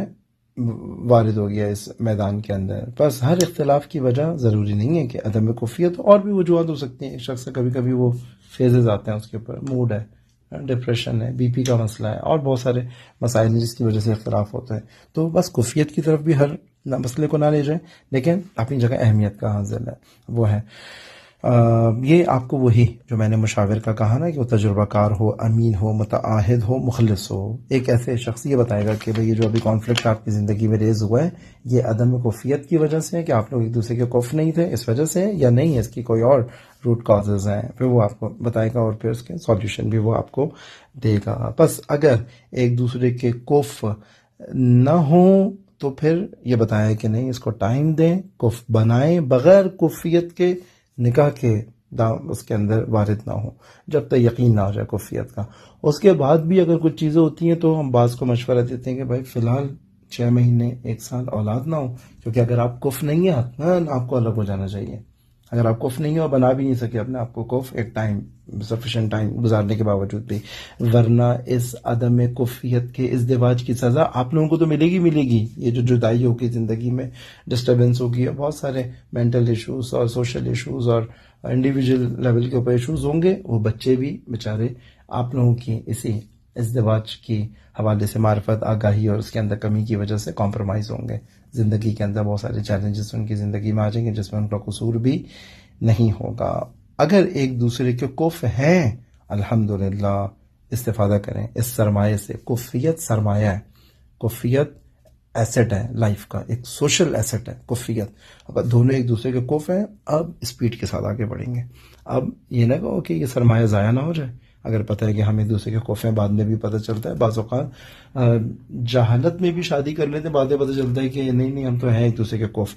وارد ہو گیا اس میدان کے اندر۔ بس ہر اختلاف کی وجہ ضروری نہیں ہے کہ عدم کفیت، اور بھی وجوہات ہو سکتی ہیں، ایک شخص سے کبھی کبھی وہ فیزز آتے ہیں، اس کے اوپر موڈ ہے، ڈپریشن ہے، بی پی کا مسئلہ ہے، اور بہت سارے مسائل ہیں جس کی وجہ سے اختلاف ہوتا ہے۔ تو بس کفیت کی طرف بھی ہر مسئلے کو نہ لے جائیں، لیکن اپنی جگہ اہمیت کا حاصل ہے، وہ ہے یہ آپ کو وہی جو میں نے مشاور کا کہا نا کہ وہ تجربہ کار ہو، امین ہو، متعاہد ہو، مخلص ہو، ایک ایسے شخص یہ بتائے گا کہ بھئی یہ جو ابھی کانفلکٹ آپ کی زندگی میں ریز ہوا ہے، یہ عدم کفیت کی وجہ سے ہے کہ آپ لوگ ایک دوسرے کے کف نہیں تھے اس وجہ سے، یا نہیں ہے، اس کی کوئی اور روٹ کازز ہیں، پھر وہ آپ کو بتائے گا، اور پھر اس کے سولوشن بھی وہ آپ کو دے گا۔ بس اگر ایک دوسرے کے کف نہ ہوں تو پھر یہ بتایا کہ نہیں، اس کو ٹائم دیں، کف بنائیں، بغیر کفیت کے نکاح کے اس کے اندر وارد نہ ہو جب تک یقین نہ ہو جائے کفیت کا۔ اس کے بعد بھی اگر کچھ چیزیں ہوتی ہیں تو ہم بعض کو مشورہ دیتے ہیں کہ بھائی فی الحال 6 مہینے 1 سال اولاد نہ ہو، کیونکہ اگر آپ کف نہیں ہے آپ کو الگ ہو جانا چاہیے۔ اگر آپ کف نہیں ہو، بنا بھی نہیں سکے اپنے آپ کو کف ایک ٹائم، سفیشینٹ ٹائم گزارنے کے باوجود بھی، ورنہ اس عدم کفیت کے ازدواج کی سزا آپ لوگوں کو تو ملے گی۔ یہ جو جدائی ہوگی زندگی میں، ڈسٹربنس ہوگی، اور بہت سارے مینٹل ایشوز اور سوشل ایشوز اور انڈیویجول لیول کے اوپر ایشوز ہوں گے، وہ بچے بھی بیچارے آپ لوگوں کی اسی ازدواج کی حوالے سے معرفت، آگاہی اور اس کے اندر کمی کی وجہ سے کمپرومائز ہوں گے۔ زندگی کے اندر بہت سارے چیلنجز ان کی زندگی میں آ جائیں گے جس میں ان کا قصور بھی نہیں ہوگا۔ اگر ایک دوسرے کے کف ہیں، الحمدللہ استفادہ کریں اس سرمایہ سے۔ کفیت سرمایہ ہے، کفیت ایسٹ ہے لائف کا، ایک سوشل ایسٹ ہے کفیت۔ اگر دونوں ایک دوسرے کے کف ہیں، اب اسپیڈ کے ساتھ آگے بڑھیں گے۔ اب یہ نہ کہو کہ یہ سرمایہ ضائع نہ ہو جائے، اگر پتہ ہے کہ ہم ایک دوسرے کے کف ہیں، بعد میں بھی پتہ چلتا ہے، بعض اوقات جہالت میں بھی شادی کر لیتے ہیں، بعد میں پتہ چلتا ہے کہ نہیں ہم تو ہیں ایک دوسرے کے کف،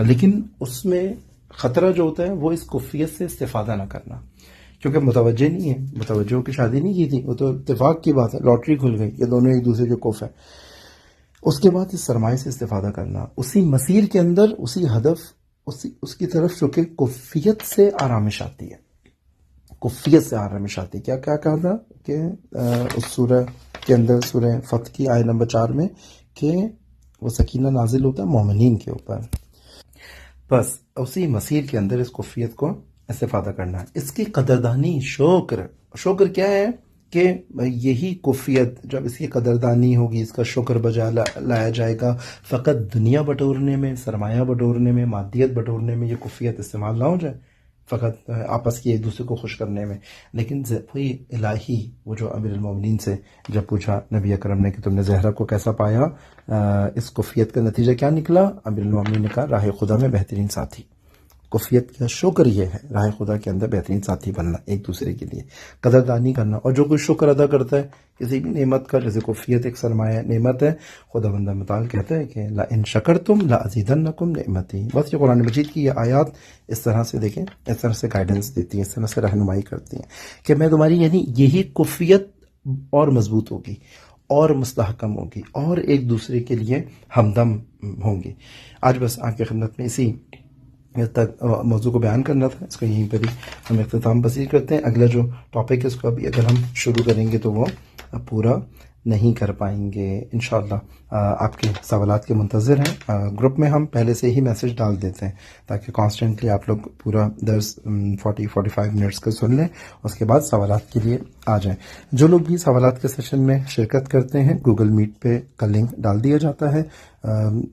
لیکن اس میں خطرہ جو ہوتا ہے وہ اس کفیت سے استفادہ نہ کرنا، کیونکہ متوجہ نہیں ہے، متوجہ ہو کے شادی نہیں کی تھی، وہ تو اتفاق کی بات ہے، لاٹری کھل گئی، یہ دونوں ایک دوسرے کے کف ہیں۔ اس کے بعد اس سرمایہ سے استفادہ کرنا، اسی مسیر کے اندر، اسی ہدف، اس کی طرف جو کہ کفیت سے آرامش آتی ہے، کفیت سے حرام شادی. کیا کہا تھا کہ اس سورہ کے اندر، سورہ فتح کی آیت نمبر 4 میں، کہ وہ سکینہ نازل ہوتا ہے مومنین کے اوپر. بس اسی مسیر کے اندر اس کفیت کو استفادہ کرنا ہے. اس کی قدردانی، شکر کیا ہے کہ یہی کفیت جب اس کی قدردانی ہوگی، اس کا شکر بجا لایا جائے گا، فقط دنیا بٹورنے میں، سرمایہ بٹورنے میں، مادیت بٹورنے میں یہ کفیت استعمال نہ ہو جائے، فقط آپس کی ایک دوسرے کو خوش کرنے میں. لیکن وہی الہی، وہ جو امیر المومنین سے جب پوچھا نبی اکرم نے کہ تم نے زہرا کو کیسا پایا، اس کفیت کا نتیجہ کیا نکلا؟ امیر المومنین نے کہا راہ خدا میں بہترین ساتھی. کفیت کا شکر یہ ہے، راہ خدا کے اندر بہترین ساتھی بننا، ایک دوسرے کے لیے قدردانی کرنا. اور جو کوئی شکر ادا کرتا ہے کسی بھی نعمت کا، جیسے کفیت ایک سرمایہ نعمت ہے، خدا بندہ متعال کہتا ہے کہ لئن شکرتم لازیدنکم نعمتی. بس یہ قرآن مجید کی یہ آیات اس طرح سے دیکھیں، اس طرح سے گائیڈنس دیتی ہیں، اس طرح سے رہنمائی کرتی ہیں کہ میں تمہاری، یعنی یہی کفیت اور مضبوط ہوگی اور مستحکم ہوگی اور ایک دوسرے کے لیے ہمدم ہوں گی. آج بس آپ کی خدمت میں اسی تک موضوع کو بیان کرنا تھا. اس کو یہیں پر ہی ہم اختتام پذیر کرتے ہیں. اگلا جو ٹاپک ہے اس کو ابھی اگر ہم شروع کریں گے تو وہ پورا نہیں کر پائیں گے. انشاءاللہ آپ کے سوالات کے منتظر ہیں. گروپ میں ہم پہلے سے ہی میسج ڈال دیتے ہیں تاکہ کانسٹنٹلی آپ لوگ پورا درس 40-45 منٹس کا سن لیں، اس کے بعد سوالات کے لیے آ جائیں. جو لوگ بھی سوالات کے سیشن میں شرکت کرتے ہیں، گوگل میٹ پہ کا لنک ڈال دیا جاتا ہے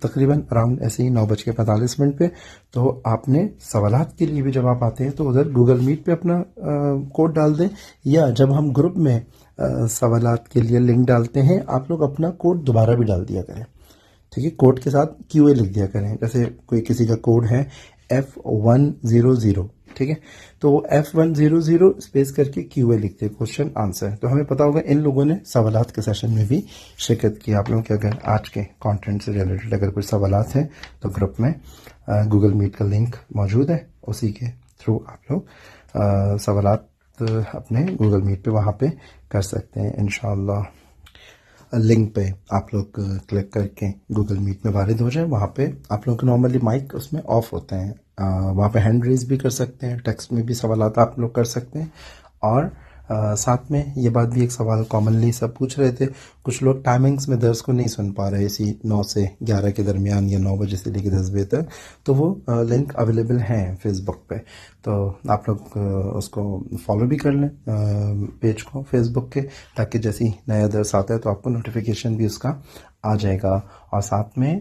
تقریباً اراؤنڈ ایسے ہی 9:45 پہ. تو آپ نے سوالات کے لیے بھی جب آپ آتے ہیں تو ادھر گوگل میٹ پہ اپنا کوڈ ڈال دیں، یا جب ہم گروپ میں سوالات کے لیے لنک ڈالتے ہیں آپ لوگ اپنا کوڈ دوبارہ بھی ڈال دیا کریں. ٹھیک ہے، کوڈ کے ساتھ QA لکھ دیا کریں. جیسے کوئی کسی کا کوڈ ہے F100، ٹھیک ہے، تو وہ F100 اسپیس کر کے QA لکھتے کوشچن آنسر. تو ہمیں پتا ہوگا ان لوگوں نے سوالات کے سیشن میں بھی شرکت کی. آپ لوگوں کے اگر آج کے کانٹینٹ سے ریلیٹڈ اگر کوئی سوالات ہیں تو گروپ میں گوگل میٹ کا لنک موجود ہے، اسی کے تھرو آپ لوگ سوالات اپنے گوگل میٹ پہ وہاں پہ کر سکتے ہیں. انشاءاللہ لنک پہ آپ لوگ کلک کر کے گوگل میٹ میں وارد ہو جائیں. وہاں پہ آپ لوگوں کے نارملی مائک اس میں آف ہوتے ہیں، وہاں پہ ہینڈ ریز بھی کر سکتے ہیں، ٹیکسٹ میں بھی سوالات آپ لوگ کر سکتے ہیں. اور ساتھ میں یہ بات بھی ایک سوال کامنلی سب پوچھ رہے تھے، کچھ لوگ ٹائمنگز میں درس کو نہیں سن پا رہے، اسی 9 سے 11 کے درمیان یا 9 بجے سے لے کے 10 بجے تک، تو وہ لنک اویلیبل ہیں فیس بک پہ. تو آپ لوگ اس کو فالو بھی کر لیں پیج کو فیس بک کے، تاکہ جیسی نیا درس آتا ہے تو آپ کو نوٹیفیکیشن بھی اس کا آ جائے گا. اور ساتھ میں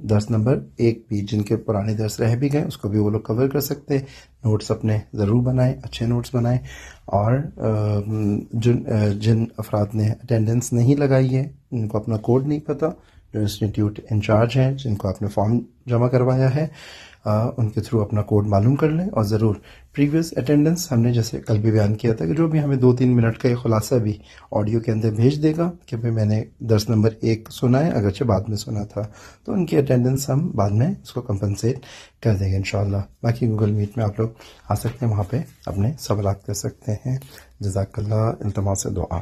درس نمبر 1 بھی، جن کے پرانے درس رہ بھی گئے اس کو بھی وہ لوگ کور کر سکتے. نوٹس اپنے ضرور بنائیں، اچھے نوٹس بنائیں. اور جن افراد نے اٹینڈنس نہیں لگائی ہے، ان کو اپنا کوڈ نہیں پتہ، جو انسٹیٹیوٹ انچارج ہیں جن کو آپ نے فارم جمع کروایا ہے، ان کے تھرو اپنا کوڈ معلوم کر لیں. اور ضرور پریویس اٹینڈنس، ہم نے جیسے کل بھی بیان کیا تھا کہ جو بھی ہمیں 2-3 منٹ کا یہ خلاصہ بھی آڈیو کے اندر بھیج دے گا کہ بھئی میں نے درس نمبر 1 سنا ہے، اگرچہ بعد میں سنا تھا، تو ان کی اٹینڈنس ہم بعد میں اس کو کمپنسیٹ کر دیں گے انشاءاللہ. باقی گوگل میٹ میں آپ لوگ آ سکتے ہیں، وہاں پہ اپنے سوالات کر سکتے ہیں. جزاک اللہ. التماس دعا.